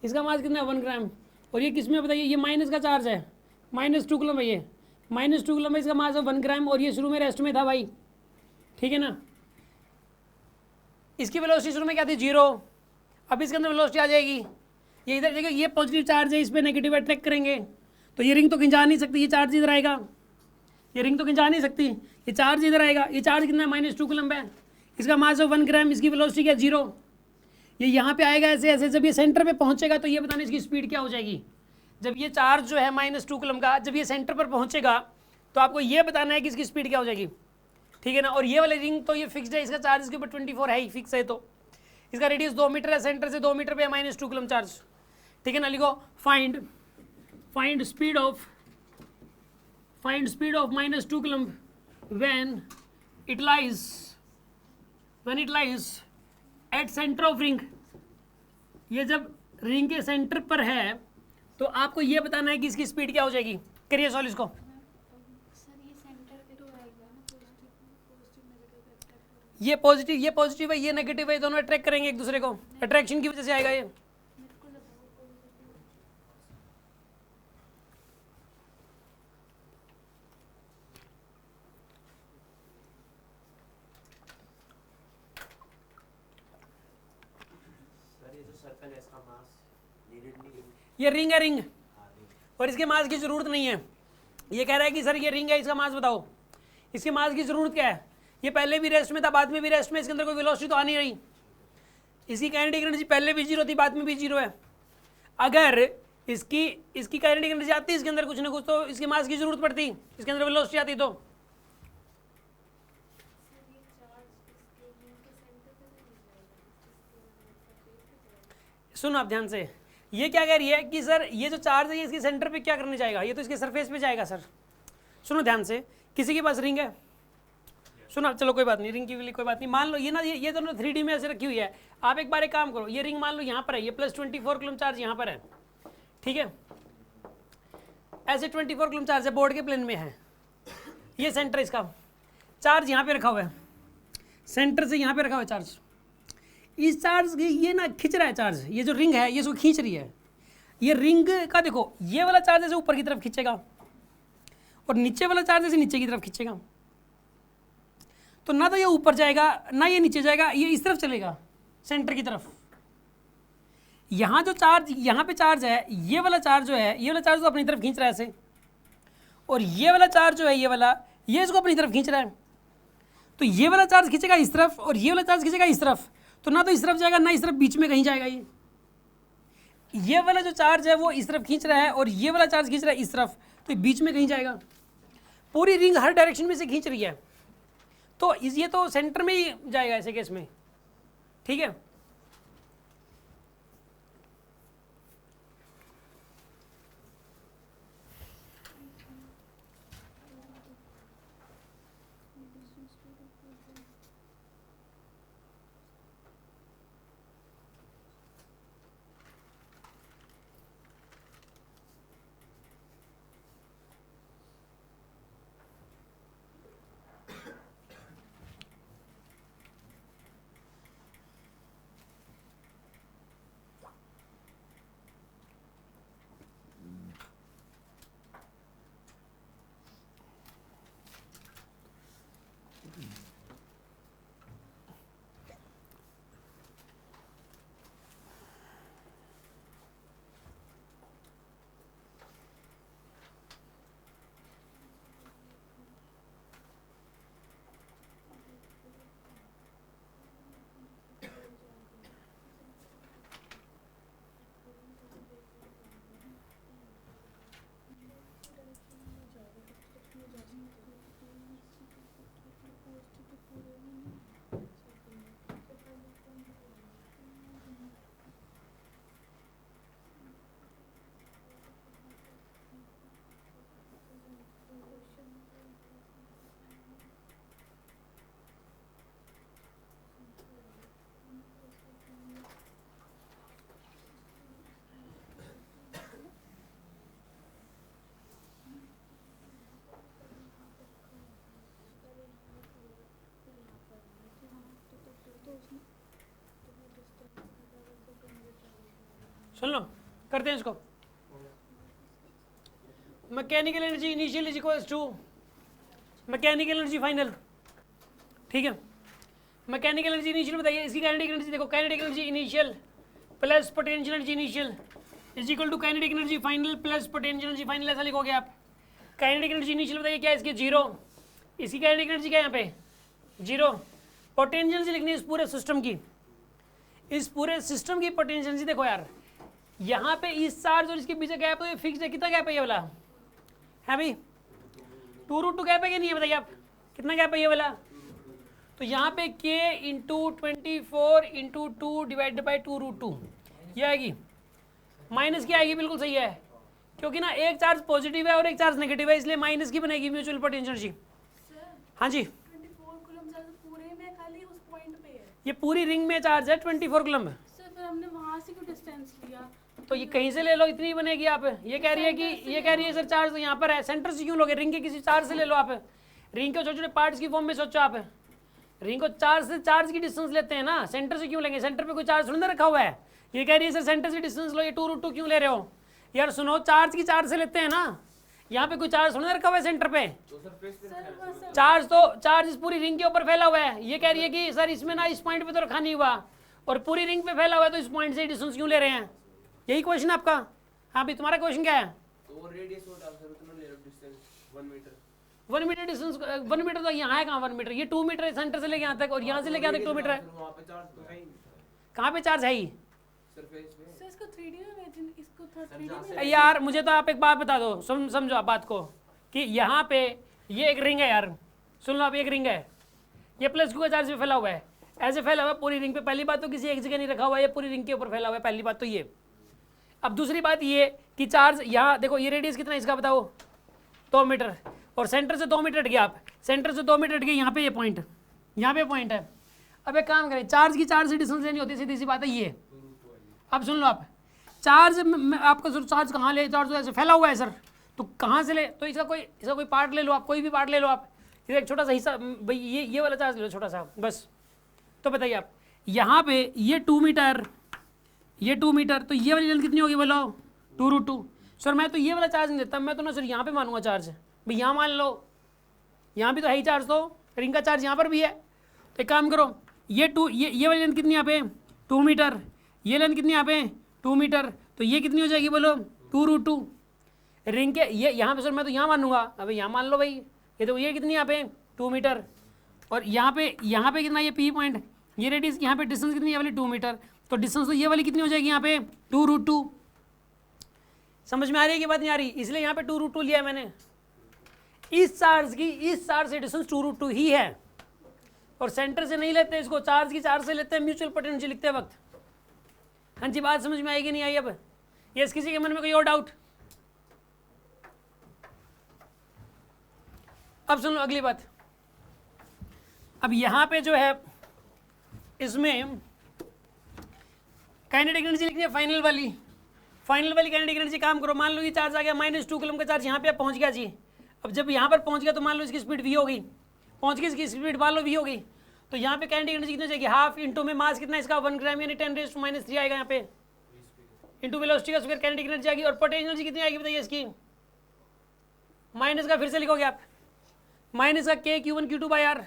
इसका मास कितना है 1 ग्राम, और ये किस में बताइए, ये माइनस का चार्ज है, -2 कूलम्ब है, ये -2 कूलम्ब है, इसका मास है 1 ग्राम, और ये शुरू में रेस्ट में था भाई, ठीक है ना। इसकी वेलोसिटी शुरू में क्या थी 0, अब इसके अंदर वेलोसिटी आ जाएगी, ये इधर देखिए ये पॉजिटिव चार्ज है, इस पर नेगेटिव अट्रैक्ट करेंगे, तो ये रिंग तो खिंचा नहीं सकती, ये चार्ज इधर आएगा, ये रिंग तो खिंचा नहीं सकती, ये चार्ज इधर आएगा, ये चार्ज कितना है -2 कूलम्ब है, इसका मास है 1 ग्राम, इसकी वेलोसिटी क्या 0, ये यहाँ पे आएगा ऐसे ऐसे, जब ये सेंटर पे पहुँचेगा तो ये बताना इसकी स्पीड क्या हो जाएगी। जब ये चार्ज जो है -2 कूलम्ब का जब ये सेंटर पर पहुँचेगा तो आपको ये बताना है कि इसकी स्पीड क्या हो जाएगी, ठीक है ना। और ये वाले रिंग तो ये फिक्स्ड है, इसका चार्ज इसके ऊपर 24 है ही, फिक्स है, तो इसका रेडियस 2 मीटर है, सेंटर से 2 मीटर पे है -2 कूलम्ब चार्ज, ठीक है ना। लिखो find speed of -2 coulomb when it lies at centre of ring, ये जब रिंग के सेंटर पर है तो आपको ये बताना है कि इसकी स्पीड क्या हो जाएगी। करिए सॉल्व इसको। ये पॉजिटिव है, ये नेगेटिव है, दोनों अट्रैक्ट करेंगे एक दूसरे को, अट्रैक्शन की वजह से आएगा ये। ये रिंग है, रिंग, और इसके मास की जरूरत नहीं है। ये कह रहा है कि सर ये रिंग है, इसका मास बताओ, इसके मास की जरूरत क्या है। ये पहले भी रेस्ट में था, बाद में भी रेस्ट में, इसके अंदर कोई वेलोसिटी तो आ नहीं रही, इसकी काइनेटिक एनर्जी पहले भी 0 थी, बाद में भी 0 है। अगर इसकी काइनेटिक एनर्जी आती है इसके अंदर कुछ ना कुछ, तो इसके मास की जरूरत पड़ती, इसके अंदर वेलोसिटी आती। तो सुनो आप ध्यान से, ये क्या कह रही है कि सर ये जो चार्ज है ये इसके सेंटर पे क्या करने जाएगा, ये तो इसके सरफेस पे जाएगा सर। सुनो ध्यान से, किसी के पास रिंग है, सुनो चलो कोई बात नहीं, रिंग की लिए कोई बात नहीं, मान लो ये ना ये दोनों 3D में ऐसे रखी हुई है। आप एक बार एक काम करो, ये रिंग मान लो यहाँ पर है, ये +24 कूलम्ब चार्ज यहाँ पर है, ठीक है, ऐसे 24 कूलम्ब चार्ज है, बोर्ड के प्लेन में है, ये सेंटर इसका चार्ज यहाँ पे रखा हुआ है, सेंटर से यहाँ पे रखा हुआ है चार्ज। इस चार्ज की ये ना खींच रहा है चार्ज, ये जो रिंग है ये इसको खींच रही है। ये रिंग का देखो, ये वाला चार्ज ऐसे ऊपर की तरफ खींचेगा और नीचे वाला चार्ज ऐसे नीचे की तरफ खींचेगा, तो ना तो ये ऊपर जाएगा ना ये नीचे जाएगा, ये इस तरफ चलेगा सेंटर की तरफ। यहाँ जो चार्ज यहाँ पे चार्ज है, ये वाला चार्ज जो है, ये वाला चार्ज तो अपनी तरफ खींच रहा है ऐसे, और ये वाला चार्ज जो है ये वाला, ये इसको अपनी तरफ खींच रहा है। तो ये वाला चार्ज खींचेगा इस तरफ और ये वाला चार्ज खींचेगा इस तरफ, तो ना तो इस तरफ जाएगा ना इस तरफ, बीच में कहीं जाएगा। ये वाला जो चार्ज है वो इस तरफ खींच रहा है और ये वाला चार्ज खींच रहा है इस तरफ, तो बीच में कहीं जाएगा। पूरी रिंग हर डायरेक्शन में से खींच रही है, तो ये तो सेंटर में ही जाएगा ऐसे केस में, ठीक है। सुन लो, करते हैं इसको। Mechanical energy initial is equals to mechanical energy final, ठीक है। मैकेनिकल एनर्जी इनिशियल बताइए, इसकी काइनेटिक एनर्जी देखो, kinetic energy initial plus potential energy initial is equal to kinetic energy final plus potential energy final, ऐसा लिखोगे आप। Kinetic energy initial बताइए क्या है, इसकी 0, इसकी काइनेटिक एनर्जी क्या है यहाँ पे 0। पोटेंशियल एनर्जी लिखनी है इस पूरे सिस्टम की, इस पूरे सिस्टम की पोटेंशियल एनर्जी। देखो यार यहाँ पे इस चार्ज और इसके बीच गैप है, फिक्स है, कितना गैप है ये वाला है भाई, 2√2 गैप है कि नहीं है बताइए आप, कितना गैप है ये वाला। तो यहाँ पे k into 24 into 2 divided by 2√2 ये आएगी, माइनस की आएगी, बिल्कुल सही है, क्योंकि ना एक चार्ज पॉजिटिव है और एक चार्ज नेगेटिव है, इसलिए माइनस की बनेगी म्यूचुअल पोटेंशियल एनर्जी। हाँ जी, 24 कूलम चार्ज पूरे में खाली उस पॉइंट पे है ये पूरी रिंग में चार्ज है 24 कूलम। सर, फिर हमने वहाँ से क्यों डिस्टेंस लिया? तो ये कहीं से ले लो, इतनी बनेगी। आप ये कह रही है कि ये कह रही है सर चार्ज तो यहाँ पर है, सेंटर से क्यों लोगे, रिंग के किसी चार्ज से ले लो आप, रिंग के छोटे छोटे पार्ट्स की फॉर्म में सोचो आप, रिंग को चार्ज से चार्ज की डिस्टेंस लेते हैं ना, सेंटर से क्यों लेंगे, सेंटर पे कोई चार्ज थोड़ी ना रखा हुआ है। ये कह रही है सर सेंटर से डिस्टेंस लो, ये 2√2 क्यों ले रहे हो यार, सुनो चार्ज की चार्ज से लेते हैं ना, यहाँ पे कोई चार्ज थोड़ी ना रखा हुआ है सेंटर पे, चार्ज तो चार्ज इस पूरी रिंग के ऊपर फैला हुआ है। ये कह रही है कि सर इसमें ना इस पॉइंट पे तो रखा नहीं हुआ और पूरी रिंग पे फैला हुआ है, तो इस पॉइंट से डिस्टेंस क्यों ले रहे हैं, यही क्वेश्चन आपका। हाँ भाई तुम्हारा क्वेश्चन क्या है, तो रेडियस हो डाल सर उतना ले लो distance 1 meter, 1 meter distance, 1 meter तो यहाँ है कहाँ 1 मीटर, ये 2 मीटर है सेंटर से लेके यहाँ तक, और यहाँ से लेके यहाँ तक 2 मीटर है। वहाँ पे चार्ज तो है ही कहाँ पे चार्ज है ही सरफेस पे। सर, इसको 3D में इमेजिन, इसको 3D में यार, मुझे तो आप एक बात बता दो, समझो आप बात को, कि यहाँ पे ये एक रिंग है यार, सुन लो आप, एक रिंग है, ये प्लस क्यू का चार्ज पे फैला हुआ है, ऐसे फैला हुआ है पूरी रिंग पे। पहली बात तो किसी एक जगह नहीं रखा हुआ है, ये पूरी रिंग के ऊपर फैला हुआ है, पहली बात तो ये। अब दूसरी बात ये कि चार्ज यहाँ देखो, ये रेडियस कितना है इसका बताओ, 2 मीटर, और सेंटर से 2 मीटर हट गया, आप सेंटर से 2 मीटर हट गए, यहाँ पे ये पॉइंट, यहाँ पे पॉइंट है। अब एक काम करें, चार्ज की चार्ज से डिस्टेंस लेनी होती है, सीधी सी बात है ये। अब सुन लो आप, चार्ज आपका चार्ज कहाँ ले, चार्ज तो ऐसे फैला हुआ है सर, तो कहाँ से ले, तो इसका कोई पार्ट ले लो आप, कोई भी पार्ट ले लो आप, एक छोटा सा हिस्सा, भाई ये वाला चार्ज ले लो छोटा सा बस। तो बताइए आप, यहाँ पे ये 2 मीटर, ये 2 मीटर, तो ये वाली लेंथ कितनी होगी बोलो, 2√2। सर मैं तो ये वाला चार्ज नहीं देता, मैं तो ना सर यहाँ पे मानूंगा चार्ज, भाई यहाँ मान लो, यहाँ भी तो है ही चार्ज, तो रिंग का चार्ज यहाँ पर भी है। तो एक काम करो, ये वाली लेंथ कितनी यहाँ पे 2 मीटर, ये लेंथ कितनी यहाँ पे 2 मीटर, तो ये कितनी हो जाएगी बोलो 2√2 रिंग के, ये यहाँ पे सर मैं तो यहाँ मानूंगा, अभी यहाँ मान लो भाई, ये तो ये कितनी यहाँ पे 2 मीटर, और यहाँ पे कितना ये P पॉइंट, ये रेडियस, यहाँ पे डिस्टेंस कितनी है वाली 2 मीटर, तो डिस्टेंस तो ये वाली कितनी हो जाएगी यहाँ पे 2√2। समझ में आ रही है कि बात नहीं आ रही, इसलिए यहाँ पे 2√2 लिया है मैंने। इस चार्ज से डिस्टेंस 2√2 ही है, और सेंटर से नहीं लेते इसको, चार्ज की चार्ज से लेते हैं म्यूचुअल पोटेंशियल लिखते वक्त। हाँ जी, बात समझ में आएगी नहीं आई। अब ये किसी के मन में कोई और डाउट? अब सुन लो अगली बात। अब यहाँ पे जो है इसमें काइनेटिक एनर्जी लिखनी है फाइनल वाली काइनेटिक एनर्जी। काम करो, मान लो ये चार्ज आ गया -2 कूलम का चार्ज यहाँ पे पहुँच गया जी। अब जब यहाँ पर पहुँच गया तो मान लो इसकी स्पीड v होगी, पहुँच गई इसकी स्पीड मान लो v होगी, तो यहाँ पे काइनेटिक एनर्जी कितनी जाएगी, हाफ इंटू में मास कितना इसका 1 ग्राम यानी 10⁻³ आएगा यहाँ पे, इंटू वेलोसिटी का स्क्वायर काइनेटिक एनर्जी आएगी। और पोटेंशियल एनर्जी कितनी आएगी बताइए इसकी, माइनस का फिर से लिखोगे आप, माइनस का k Q1 Q2 by r,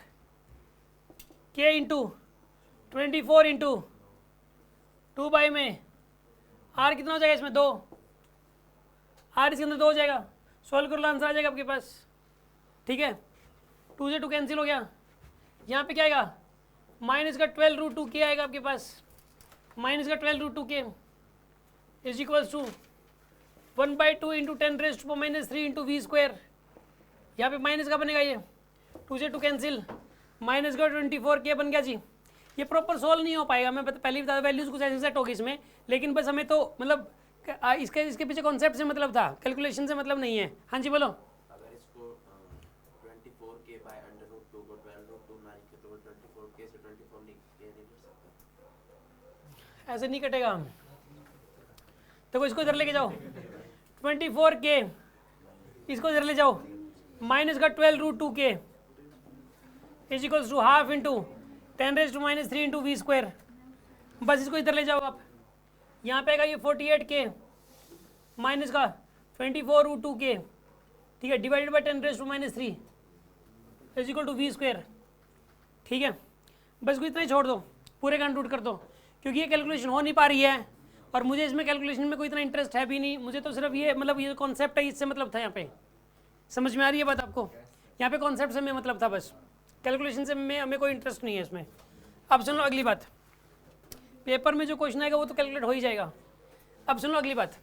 k into 24 into 2 by में r कितना हो जाएगा इसमें 2, r इसके अंदर 2 हो जाएगा। सॉल्व कर लो, आंसर आ जाएगा आपके पास। ठीक है, 2 से 2 कैंसिल हो गया। यहाँ पे क्या आएगा, माइनस का 12√2k आएगा आपके पास, माइनस का 12√2k is equals to 1/2 into 10⁻³ into v²। यहाँ पे माइनस का बनेगा, ये 2 से 2 कैंसिल, माइनस का 24k बन गया जी। ये प्रॉपर सोल्व नहीं हो पाएगा, मैं पहले ही बता, वैल्यूज कुछ ऐसे सेट होगी इसमें, लेकिन बस हमें तो मतलब इसके पीछे कॉन्सेप्ट से मतलब था, कैलकुलेशन से मतलब नहीं है। हाँ जी बोलो। अगर इसको 24k बाय √2 को 12√2 ना लिखे तो 24k से 24 नहीं कर सकता, ऐसे नहीं कटेगा। देखो इसको इधर लेके जाओ, 24k इसको इधर ले जाओ, माइनस का 12√2k is equals to ½ into 10⁻³ into v²। बस इसको इधर ले जाओ आप, यहाँ पे आएगा ये 48K माइनस का 24√2K, ठीक है, divided by 10⁻³ is equal to v², ठीक है। बस को इतना ही छोड़ दो, पूरे का अंडरूट कर दो, क्योंकि ये कैलकुलेशन हो नहीं पा रही है और मुझे इसमें कैलकुलेशन में कोई इतना इंटरेस्ट है भी नहीं। मुझे तो सिर्फ ये मतलब ये कॉन्सेप्ट है, इससे मतलब था। यहाँ पे समझ में आ रही है बात आपको? यहाँ पे कॉन्सेप्ट से मैं मतलब था, बस कैलकुलेशन से मैं हमें कोई इंटरेस्ट नहीं है इसमें। अब सुन लो अगली बात, पेपर में जो क्वेश्चन आएगा वो तो कैलकुलेट हो ही जाएगा। अब सुन लो अगली बात,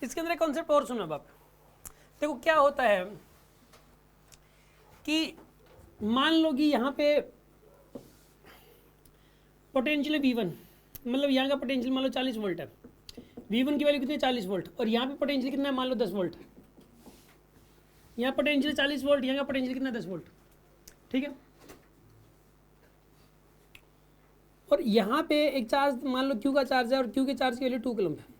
इसके अंदर एक कॉन्सेप्ट और सुनो बाप। देखो क्या होता है कि मान लो कि यहाँ पे पोटेंशियल है V1, मतलब यहाँ का पोटेंशियल मान लो 40 वोल्ट है, V1 की वैल्यू कितनी है 40 वोल्ट, और यहाँ पे पोटेंशियल कितना है मान लो 10 वोल्ट। यहाँ पोटेंशियल 40 वोल्ट, यहाँ का पोटेंशियल कितना है 10 वोल्ट, ठीक है। और यहाँ पे एक चार्ज मान लो Q का चार्ज है और Q के चार्ज की वैल्यू 2 कूलम है।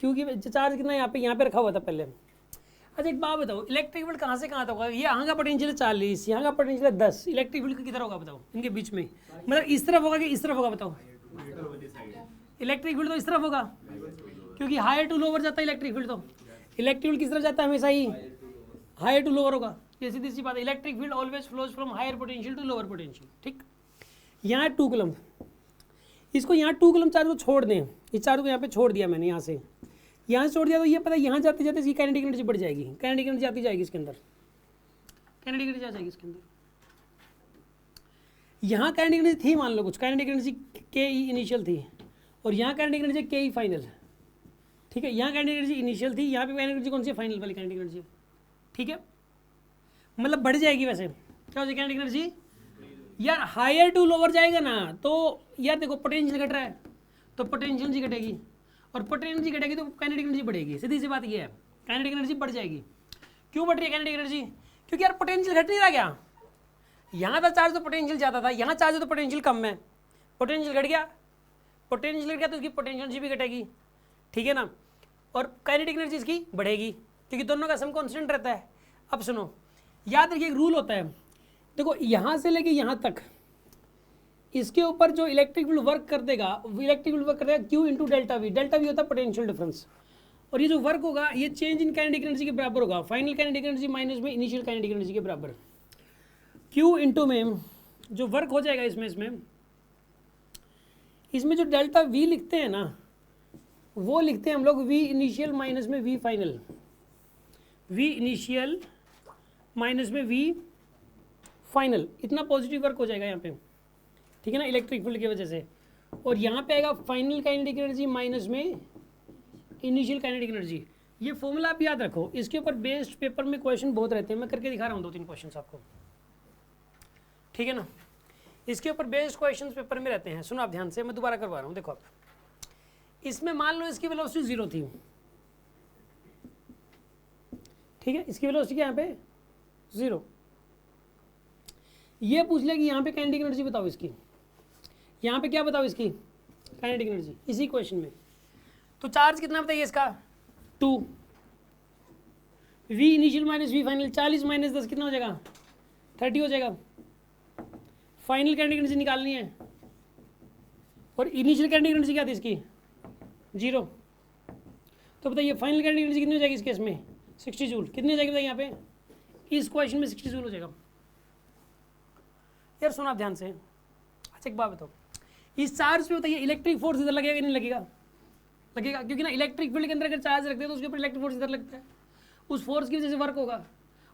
Q की चार्ज कितना है यहाँ पे रखा हुआ था पहले। अच्छा एक बात बताओ, इलेक्ट्रिक फील्ड कहाँ से कहाँ तक होगा? ये यहाँ का पोटेंशियल है 40, यहाँ का पोटेंशियल है 10, इलेक्ट्रिक फील्ड किधर होगा बताओ इनके बीच में? मतलब इस तरफ होगा कि इस तरफ होगा बताओ? इलेक्ट्रिक फील्ड तो इस तरफ होगा, क्योंकि हायर टू लोअर जाता है इलेक्ट्रिक फील्ड। तो इलेक्ट्रिक फील्ड किस तरफ जाता है? हमेशा ही हायर टू लोअर होगा। ये सीधी सी बात है, electric field always flows from higher potential to lower potential, ठीक। यहाँ 2 कूलम, इसको यहाँ 2 कूलम चार्ज को छोड़ दें, इस चार्ज को यहाँ पे छोड़ दिया मैंने, यहाँ से छोड़ दिया, तो ये पता है यहाँ जाते जाते इसकी काइनेटिक एनर्जी बढ़ जाएगी, काइनेटिक एनर्जी आती जाएगी इसके अंदर, काइनेटिक एनर्जी आ जाएगी इसके अंदर। यहाँ काइनेटिक एनर्जी थी मान लो कुछ, काइनेटिक एनर्जी के इनिशियल थी और यहाँ काइनेटिक एनर्जी के फाइनल, ठीक है। यहाँ काइनेटिक एनर्जी इनिशियल थी, यहाँ पे काइनेटिक एनर्जी कौन सी है? फाइनल वाली काइनेटिक एनर्जी, ठीक है। मतलब बढ़ जाएगी। वैसे क्या हो जाएगी काइनेटिक एनर्जी? यार हायर टू लोअर जाएगा ना, तो यार देखो पोटेंशियल घट रहा है तो पोटेंशियल एनर्जी घटेगी, और पोटेंशियल एनर्जी घटेगी तो काइनेटिक एनर्जी बढ़ेगी। सीधी सी बात ये है, काइनेटिक एनर्जी बढ़ जाएगी। क्यों बढ़ रही है काइनेटिक एनर्जी? क्योंकि यार पोटेंशियल घट नहीं रहा क्या? यहाँ था चार्ज तो पोटेंशियल ज़्यादा था, यहाँ चार्ज तो पोटेंशियल कम है, पोटेंशियल घट गया, पोटेंशियल घट गया तो उसकी पोटेंशियल एनर्जी भी घटेगी, ठीक है ना। और काइनेटिक एनर्जी इसकी बढ़ेगी, क्योंकि दोनों का सम कांस्टेंट रहता है। अब सुनो, याद रखिए एक रूल होता है, देखो यहाँ से लेके यहाँ तक इसके ऊपर जो इलेक्ट्रिक फील्ड वर्क कर देगा, इलेक्ट्रिक फील्ड वर्क कर देगा Q into delta we. Delta we होता है पोटेंशियल डिफरेंस, और ये जो वर्क होगा ये चेंज इन काइनेटिक एनर्जी के बराबर होगा, फाइनल काइनेटिक एनर्जी माइनस में इनिशियल काइनेटिक एनर्जी के बराबर। Q इंटू में जो वर्क हो जाएगा इसमें जो डेल्टा वी लिखते हैं ना, वो लिखते हैं हम लोग V इनिशियल माइनस में V final, V initial minus में V फाइनल। इतना पॉजिटिव वर्क हो जाएगा यहाँ पे, ठीक है ना, इलेक्ट्रिक फील्ड की वजह से। और यहाँ पे आएगा फाइनल काइनेटिक एनर्जी माइनस में इनिशियल काइनेटिक एनर्जी। ये फॉर्मूला आप याद रखो, इसके ऊपर बेस्ड पेपर में क्वेश्चन बहुत रहते हैं, मैं करके दिखा रहा हूँ 2-3 क्वेश्चन आपको, ठीक है ना। इसके ऊपर बेस्ड क्वेश्चन पेपर में रहते हैं। सुनो आप ध्यान से, मैं दोबारा करवा रहा हूँ। देखो आप इसमें मान लो इसकी वेलोसिटी 0 थी, ठीक है, इसकी वेलोसिटी यहाँ पे 0। ये पूछ ले कि यहाँ पे काइनेटिक एनर्जी बताओ इसकी, यहाँ पे क्या बताओ इसकी काइनेटिक एनर्जी, इसी क्वेश्चन में। तो चार्ज कितना बताइए इसका? 2। V initial minus V final, 40 minus 10 कितना हो जाएगा? 30 हो जाएगा। फाइनल काइनेटिक एनर्जी निकालनी है, और इनिशियल काइनेटिक एनर्जी क्या थी इसकी? 0। तो बताइए फाइनल काइनेटिक एनर्जी कितनी हो जाएगी इस केस में? 60 जूल। कितनी हो जाएगी बताइए यहाँ पे इस क्वेश्चन में? 60 जूल हो जाएगा। यार सुना आप ध्यान से। अच्छा एक बात बताओ, इस चार्ज पे बताइए इलेक्ट्रिक फोर्स इधर लगेगा कि नहीं लगेगा? लगेगा, क्योंकि ना इलेक्ट्रिक फील्ड के अंदर अगर चार्ज रखते हैं तो उसके ऊपर इलेक्ट्रिक फोर्स इधर लगता है, उस फोर्स की वजह से वर्क होगा,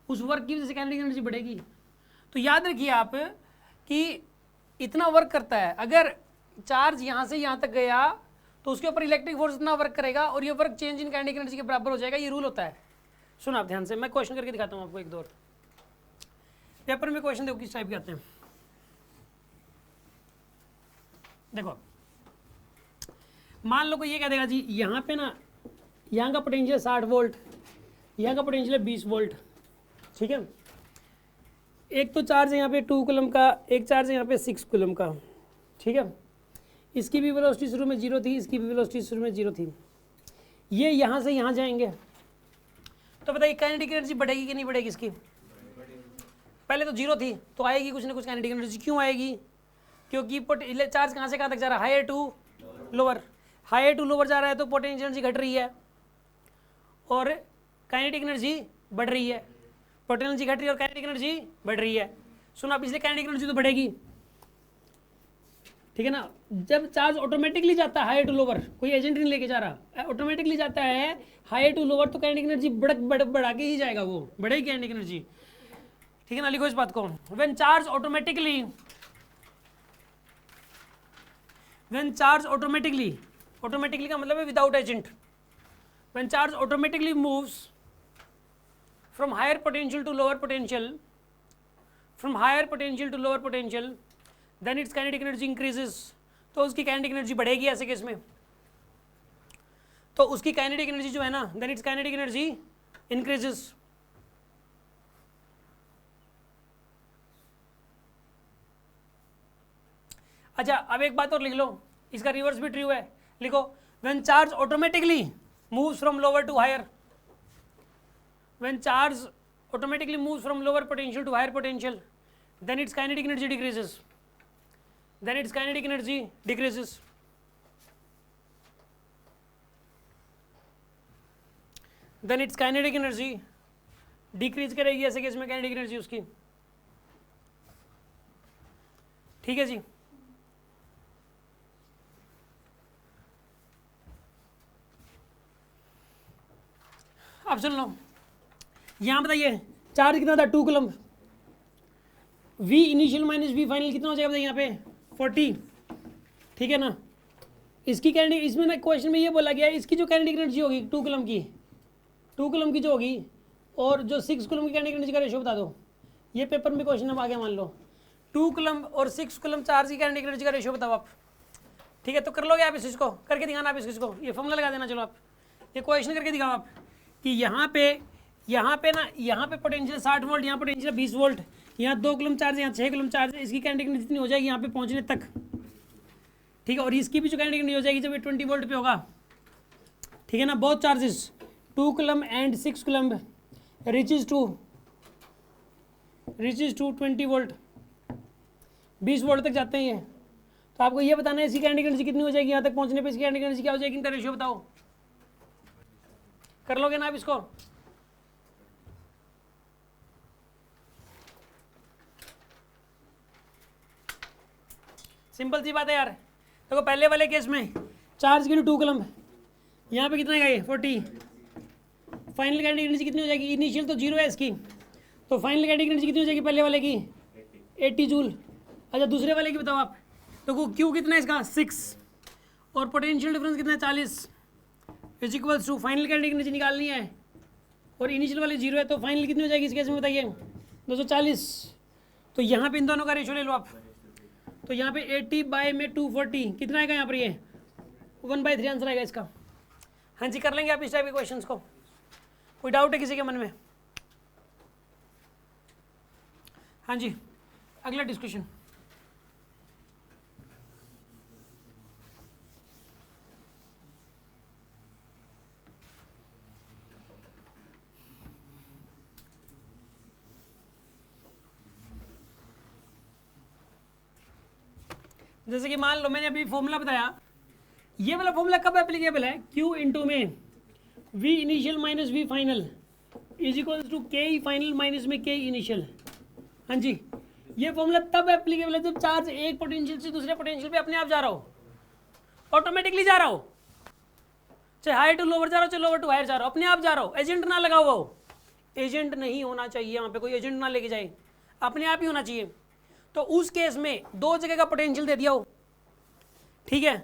उस वर्क की वजह से काइनेटिक एनर्जी बढ़ेगी। तो याद रखिए आप कि इतना वर्क करता है, अगर चार्ज यहाँ से यहाँ तक गया तो उसके ऊपर इलेक्ट्रिक फोर्स इतना वर्क करेगा, और ये work change in kinetic energy के बराबर हो जाएगा। ये रूल होता है। सुनो आप ध्यान से, मैं क्वेश्चन करके दिखाता हूँ आपको एक दो। पेपर में क्वेश्चन देखो किस टाइप के आते हैं। देखो मान लो कोई ये कह देगा जी यहाँ पे ना, यहाँ का पोटेंशियल 60 वोल्ट, यहाँ का पोटेंशियल है 20 वोल्ट, ठीक है। एक तो चार्ज है यहाँ पे 2 कूलम का, एक चार्ज है यहाँ पे 6 कूलम का, ठीक है। इसकी भी वेलोसिटी शुरू में 0 थी, इसकी भी वेलोसिटी शुरू में 0 थी। ये यहाँ से यहाँ जाएंगे, तो बताइए काइनेटिक एनर्जी बढ़ेगी कि नहीं बढ़ेगी इसकी? पहले तो जीरो थी, तो आएगी कुछ ना कुछ काइनेटिक एनर्जी। क्यों आएगी? क्योंकि चार्ज कहाँ से कहाँ तक जा रहा है? Higher to lower. Higher to lower जा रहा है तो पोटेंशियल एनर्जी घट रही है और काइनेटिक एनर्जी बढ़ रही है। पोटेंशियल एनर्जी घट रही है और काइनेटिक एनर्जी बढ़ रही है। सुनो आप, इसलिए काइनेटिक एनर्जी तो बढ़ेगी, ठीक है ना। जब चार्ज ऑटोमेटिकली जाता है हायर टू लोअर, कोई एजेंट नहीं लेके जा रहा, ऑटोमेटिकली जाता है हायर टू लोअर, तो काइनेटिक एनर्जी बढ़ा के ही जाएगा, वो बढ़ेगी काइनेटिक एनर्जी, ठीक है ना। लिखो इस बात को, व्हेन चार्ज ऑटोमेटिकली ऑटोमेटिकली का मतलब है without agent. When charge automatically moves from higher potential to lower potential, then its kinetic energy increases, तो उसकी काइनेटिक एनर्जी बढ़ेगी ऐसे केस में। तो उसकी काइनेटिक एनर्जी जो है ना, then its kinetic energy increases. अच्छा अब एक बात और लिख लो, इसका रिवर्स भी ट्रू है। लिखो, when charge automatically moves from lower to higher, when charge automatically moves from lower potential to higher potential, then its kinetic energy decreases, then its kinetic energy decreases। then its kinetic energy decrease करेगी ऐसे case में kinetic energy उसकी, ठीक है जी। अब सुन लो, यहाँ बताइए चार्ज कितना था 2 coulomb, V initial minus V final कितना हो जाएगा बताइए यहाँ पे 40, ठीक है ना। इसकी काइनेटिक, इसमें ना क्वेश्चन में ये बोला गया है इसकी जो काइनेटिक एनर्जी होगी 2 कूलम्ब की जो होगी और जो 6 कूलम्ब की काइनेटिक एनर्जी का रेशियो बता दो। ये पेपर में क्वेश्चन अब आ गया, मान लो 2 कूलम्ब और 6 कूलम्ब चार्ज की काइनेटिक एनर्जी का रेशियो बताओ आप, ठीक है। तो कर लोगे आप इस चीज़ को, करके दिखाना आप इस चीज़ को, ये फॉर्मूला लगा देना। चलो आप ये क्वेश्चन करके दिखाओ आप कि यहाँ पे पोटेंशियल 60 वोल्ट, यहाँ पोटेंशियल 20 वोल्ट, यहाँ 2 कूलम्ब चार्ज, यहाँ 6 कूलम्ब चार्ज है, इसकी काइनेटिक एनर्जी जितनी हो जाएगी यहाँ पे पहुँचने तक, ठीक है। और इसकी भी जो काइनेटिक एनर्जी हो जाएगी जब ये 20 वोल्ट पे होगा, ठीक है ना। Both charges 2 coulomb and 6 coulomb reaches to 20 volt, 20 volt तक जाते हैं ये। तो आपको ये बताना है इसकी काइनेटिक एनर्जी कितनी हो जाएगी यहाँ तक पहुँचने पर, इसकी काइनेटिक एनर्जी क्या हो जाएगी, इनका रेशियो बताओ। कर लोगे ना आप इसको? सिंपल सी बात है यार। देखो तो पहले वाले केस में चार्ज की 2 कूलम्ब, यहाँ पे कितना गए 40, फाइनल काइनेटिक एनर्जी कितनी हो जाएगी, इनिशियल तो 0 है इसकी, तो फाइनल काइनेटिक एनर्जी कितनी हो जाएगी पहले वाले की 80 जूल। अच्छा दूसरे वाले की बताओ आप। देखो क्यू कितना है इसका 6 और पोटेंशियल डिफरेंस कितना है 40 is equals to, final kinetic energy निकालनी है और इनिशियल वाले 0 है, तो फाइनल कितनी हो जाएगी इस केस में बताइए 240। तो यहाँ पे इन दोनों का रेशियो ले लो आप, तो यहाँ पे 80 बाय में 240 कितना आएगा यहाँ पर, ये 1/3 आंसर आएगा इसका। हाँ जी कर लेंगे आप इस टाइप के क्वेश्चंस को। कोई डाउट है किसी के मन में? हाँ जी अगला डिस्कशन। जैसे कि मान लो मैंने अभी फॉर्मूला बताया, ये वाला फॉर्मूला कब एप्लीकेबल है, Q इंटू में V initial minus V final is equal to K final minus में K इनिशियल। हाँ जी ये फॉर्मूला तब एप्लीकेबल है जब चार्ज एक पोटेंशियल से दूसरे पोटेंशियल पे अपने आप जा रहा हो, ऑटोमेटिकली जा रहा हो, चाहे हायर टू लोअर जा रहा हो चाहे लोअर टू हायर जा रहा हो, अपने आप जा रहा हो, एजेंट ना लगा हुआ हो। एजेंट नहीं होना चाहिए यहाँ पे, कोई एजेंट ना लेके जाए, अपने आप ही होना चाहिए। तो उस केस में 2 जगह का पोटेंशियल दे दिया हो, ठीक है,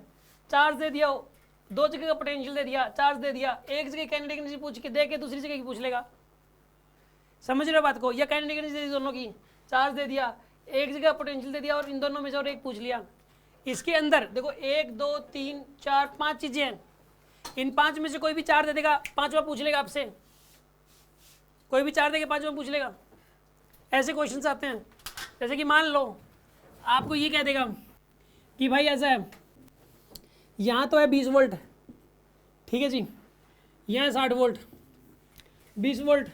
चार्ज दे दिया हो, 2 जगह का पोटेंशियल दे दिया, चार्ज दे दिया, एक जगह काइनेटिक एनर्जी पूछ के दे के दूसरी जगह की पूछ लेगा, समझ रहे हो बात को। या काइनेटिक एनर्जी दे दी दोनों की, चार्ज दे दिया, एक जगह पोटेंशियल दे दिया और इन दोनों में से और एक पूछ लिया। इसके अंदर देखो 1 2 3 4 5 चीजें हैं, इन 5 में से कोई भी 4 दे देगा, 5वां पूछ लेगा आपसे, कोई भी 4 देगा 5वां पूछ लेगा। ऐसे क्वेश्चंस आते हैं। जैसे कि मान लो आपको ये कह देगा कि भाई ऐसा है, यहाँ तो है 20 वोल्ट, ठीक है जी, यहाँ है 60 वोल्ट, 20 वोल्ट,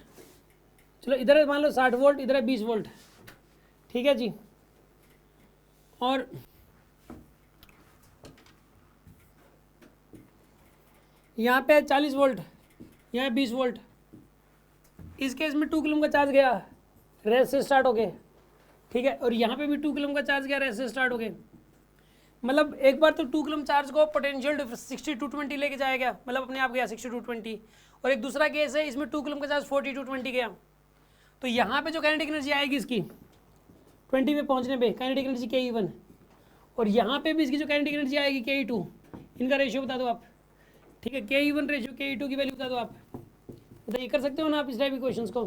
चलो इधर है मान लो 60 वोल्ट, इधर है 20 वोल्ट, ठीक है जी। और यहाँ पे 40 वोल्ट, यहाँ 20 वोल्ट। इस केस में 2 कूलम का चार्ज गया रेस से स्टार्ट हो गए, ठीक है। और यहाँ पे भी 2 कूलम का चार्ज गया रेस से स्टार्ट हो गए। मतलब एक बार तो 2 कूलम चार्ज को पोटेंशियल 60 to 20 लेके जाया गया, मतलब अपने आप गया 60 to 20। और एक दूसरा केस है, इसमें 2 कूलम का चार्ज 40 to 20 गया। तो यहाँ पे जो काइनेटिक एनर्जी आएगी इसकी 20 पे पहुँचने पे काइनेटिक एनर्जी Ke1, और यहाँ पे भी इसकी जो काइनेटिक एनर्जी आएगी Ke2, इनका रेशियो बता दो आप, ठीक है। Ke1 रेशियो Ke2 की वैल्यू बता दो आप। बताइए, कर सकते हो ना आप इस टाइप के क्वेश्चंस को?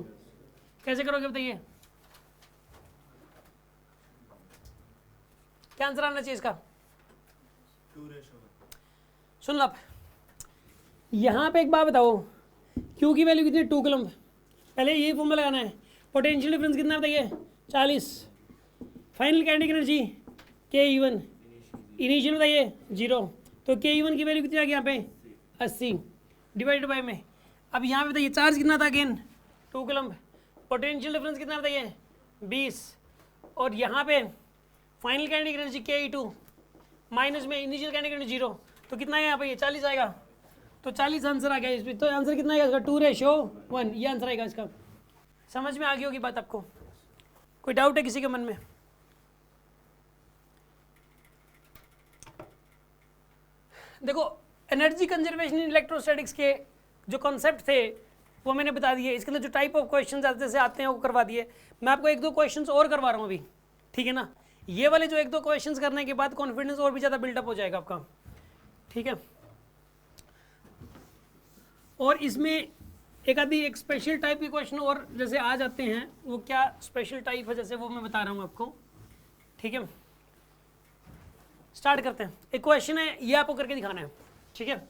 कैसे करोगे बताइए, क्या आंसर आना चाहिए इसका? सुन लो आप, यहाँ पे एक बात बताओ, Q की वैल्यू कितनी है? 2 कूलम। पहले यही फॉर्मूला लगाना है। पोटेंशियल डिफरेंस कितना बताइए? 40। Final kinetic energy Ke1, initial बताइए 0। तो Ke1 की वैल्यू कितनी आ गई यहाँ पे? 80 डिवाइडेड बाय में। अब यहाँ पे बताइए चार्ज कितना था? Again 2 coulomb. पोटेंशियल डिफरेंस कितना बताइए? 20। और यहाँ पे final kinetic energy Ke2 minus में इनिशियल काइनेटिक एनर्जी 0। तो कितना है यहाँ पे? ये 40 आएगा। तो 40 आंसर आ गया इस पर। तो आंसर कितना आएगा इसका? 2:1, ये आंसर आएगा इसका। समझ में आ गई होगी बात आपको? कोई डाउट है किसी के मन में? देखो, एनर्जी कंजर्वेशन इन इलेक्ट्रोस्टैटिक्स के जो कॉन्सेप्ट थे वो मैंने बता दिए। इसके अंदर जो टाइप ऑफ क्वेश्चंस आते हैं वो करवा दिए। मैं आपको 1-2 क्वेश्चंस और करवा रहा हूँ अभी, ठीक है ना। ये वाले जो 1-2 क्वेश्चंस करने के बाद कॉन्फिडेंस और भी ज़्यादा बिल्डअप हो जाएगा आपका, ठीक है। और इसमें एक स्पेशल टाइप के क्वेश्चन और जैसे आ जाते हैं, वो क्या स्पेशल टाइप है जैसे वो मैं बता रहा हूँ आपको, ठीक है। स्टार्ट करते हैं। एक क्वेश्चन है, ये आपको करके दिखाना है, ठीक है।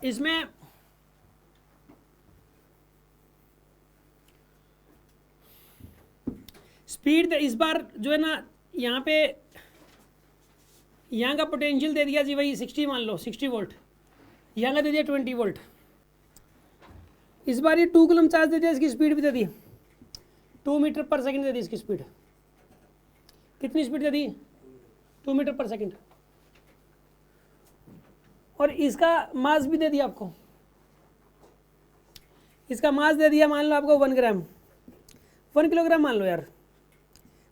इसमें स्पीड इस बार जो है ना, यहाँ पे यहाँ का पोटेंशियल दे दिया जी वही 60, मान लो 60 वोल्ट। यहाँ का दे दिया 20 वोल्ट। इस बार ये 2 कूलम चार्ज दे दिया, इसकी स्पीड भी दे दी 2 मीटर पर सेकंड दे दी इसकी स्पीड। कितनी स्पीड दे दी? 2 मीटर पर सेकंड। और इसका मास भी दे दिया आपको। इसका मास दे दिया मान लो आपको 1 ग्राम, 1 किलोग्राम मान लो यार।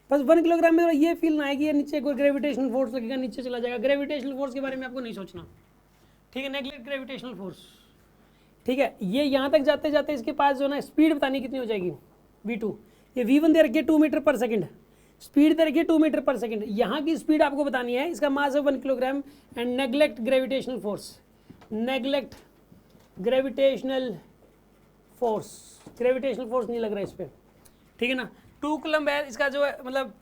बस 1 किलोग्राम में ये फील ना आएगी ये नीचे कोई ग्रेविटेशनल फोर्स लगेगा, नीचे चला जाएगा। ग्रेविटेशनल फोर्स के बारे में आपको नहीं सोचना, ठीक है। नेगलेक्ट ग्रेविटेशनल फोर्स, ठीक है। ये यहाँ तक जाते जाते इसके पास जो है ना स्पीड बतानी कितनी हो जाएगी? v2। ये v1 दे रखी है 2 मीटर पर सेकंड, स्पीड दे रखी है 2 मीटर पर सेकंड। यहाँ की स्पीड आपको बतानी है, इसका मास है 1 kilogram. And neglect gravitational force, neglect gravitational force, gravitational force नहीं लग रहा है इस पर, ठीक है ना। 2 कूलम है इसका जो है, मतलब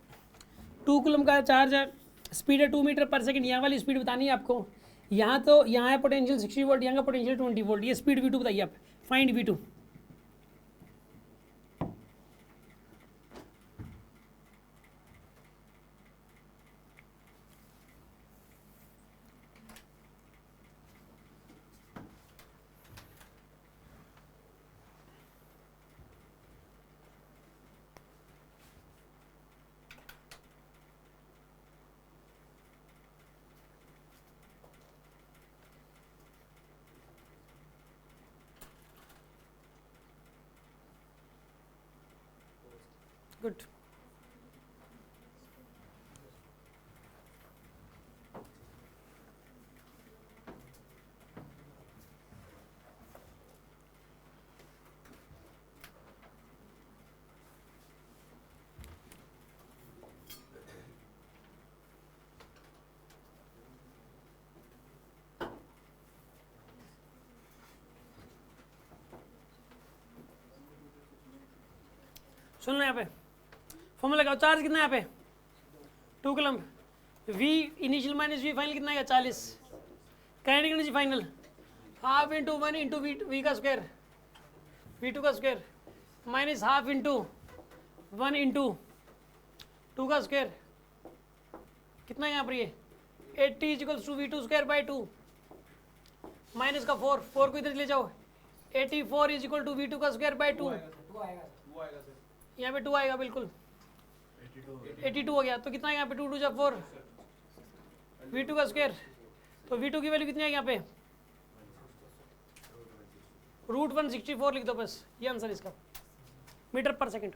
2 कूलम का चार्ज है, स्पीड है 2 मीटर पर सेकंड। यहाँ वाली स्पीड बतानी है आपको। यहाँ तो यहाँ है पोटेंशियल 60 वोल्ट, यहाँ का पोटेंशियल 20 वोल्ट। ये स्पीड v2 बताइए आप, फाइंड v2। गुड। सुन लो यहाँ पे फॉर्मूला लगाओ। चार्ज कितना है यहाँ पे? 2 coulomb. v initial minus v final कितना आएगा? 40। Kinetic energy final half into 1 into v का स्क्वायर, v2 का square, minus half into 1 into 2 का स्क्वायर। कितना है यहाँ पर? ये 80 equals to V2 square by 2 minus का 4 को इधर ले जाओ 84 इज इक्वल टू V2 का स्क्वायर बाई 2 यहाँ पे 2 आएगा बिल्कुल 82 हो गया तो कितना आएगा यहाँ पे 2 2 जा 4 V2 का स्क्वायर तो V2 की वैल्यू कितनी आएगी यहाँ पे √164 लिख दो बस ये आंसर इसका मीटर पर सेकंड।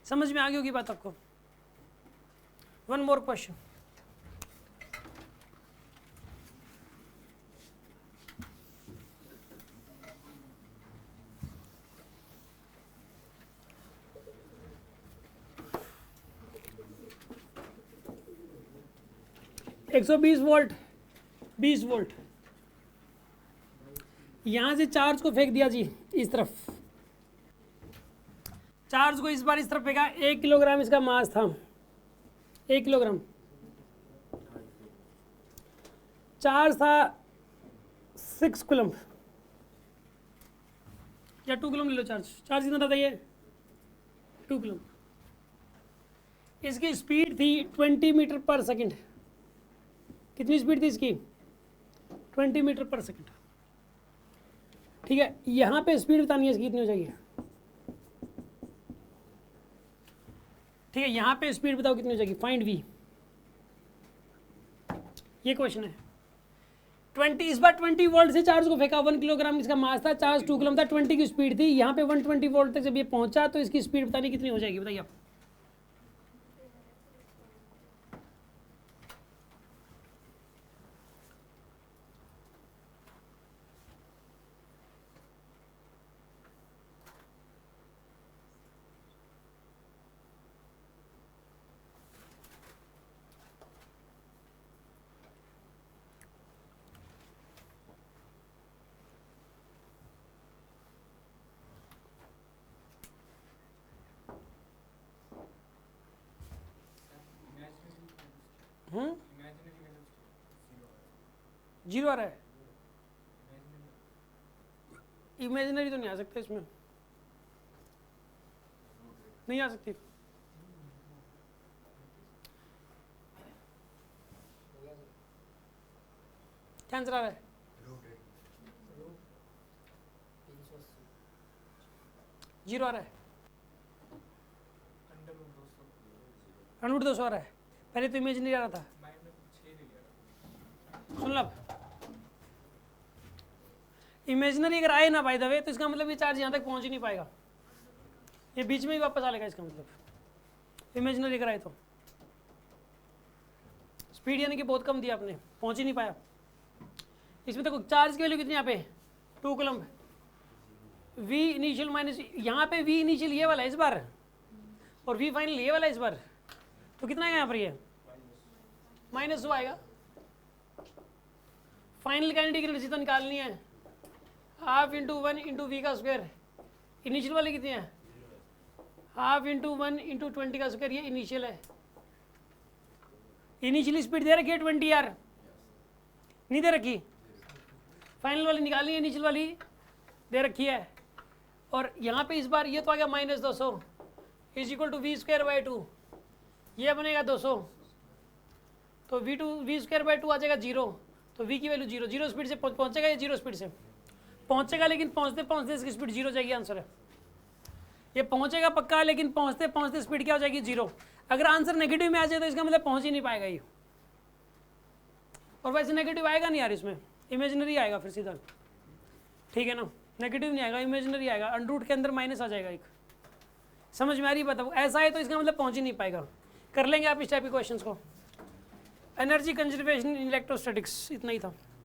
समझ में आ गई होगी बात आपको। वन मोर क्वेश्चन एक 120 वोल्ट 20 वोल्ट यहां से चार्ज को फेंक दिया जी इस तरफ। चार्ज को इस बार इस तरफ फेंका 1 किलोग्राम इसका मास था 1 किलोग्राम। चार्ज था 6 कूलम्ब या 2 कूलम्ब ले लो। चार्ज कितना था ये 2 कूलम्ब। इसकी स्पीड थी 20 मीटर पर सेकंड। कितनी स्पीड थी इसकी 20 मीटर पर सेकंड। ठीक है यहाँ पे स्पीड बतानी है इसकी कितनी हो जाएगी। ठीक है यहाँ पे स्पीड बताओ कितनी हो जाएगी फाइंड वी। ये क्वेश्चन है 20 इस बार 20 वोल्ट से चार्ज को फेंका 1 किलोग्राम इसका मास था चार्ज 2 कूलम्ब था 20 की स्पीड थी। यहाँ पे 120 वोल्ट तक जब ये पहुंचा तो इसकी स्पीड बतानी कितनी हो जाएगी बताइए आप। जीरो आ रहा है। इमेजिनरी तो नहीं आ सकता इसमें नहीं आ सकती। क्या आंसर आ रहा है जीरो आ रहा है √200 आ रहा है। पहले तो इमेजिनरी आ रहा था। सुन लो इमेजिनरी अगर आए ना बाय द वे तो इसका मतलब ये चार्ज यहाँ तक पहुँच ही नहीं पाएगा ये बीच में ही वापस आ लेगा। इसका मतलब इमेजिनरी अगर आए तो स्पीड यानी कि बहुत कम दिया आपने पहुँच ही नहीं पाया। इसमें देखो चार्ज की वैल्यू कितनी यहाँ पे 2 कूलम्ब। वी इनिशियल माइनस यहाँ पे वी इनिशियल ये वाला है इस बार और वी फाइनल ये वाला है इस बार तो कितना आएगा यहाँ पर ये -2 आएगा। फाइनल काइनेटिक एनर्जी तो निकालनी है 1/2 × 1 × v का स्क्वायर। इनिशियल वाली कितनी है 1/2 × 1 × 20 का स्क्वायर। ये इनिशियल है। इनिशियल स्पीड दे रखी है 20 यार नहीं दे रखी। फाइनल वाली निकालनी है इनिशियल वाली दे रखी है और यहाँ पे इस बार ये तो आ गया -200 is equal to v square by 2 ये बनेगा 200 तो वी स्क्वायर बाई 2 आ जाएगा 0 तो v की वैल्यू 0 स्पीड से पहुंचेगा या 0 स्पीड से पहुंचेगा लेकिन पहुंचते पहुंचते इसकी स्पीड 0 जाएगी। आंसर है ये पहुंचेगा पक्का लेकिन पहुंचते पहुंचते स्पीड क्या हो जाएगी 0। अगर आंसर नेगेटिव में आ जाए तो इसका मतलब पहुंच ही नहीं पाएगा ये। और वैसे नेगेटिव आएगा नहीं यार इसमें इमेजिनरी आएगा फिर सीधा। ठीक है ना नेगेटिव नहीं आएगा इमेजिनरी आएगा अंडर के अंदर माइनस आ जाएगा एक। समझ में आ रही बात। ऐसा है तो इसका मतलब पहुंच ही नहीं पाएगा। कर लेंगे आप इस टाइप के क्वेश्चंस को। एनर्जी कंजर्वेशन इन इलेक्ट्रोस्टैटिक्स इतना ही था।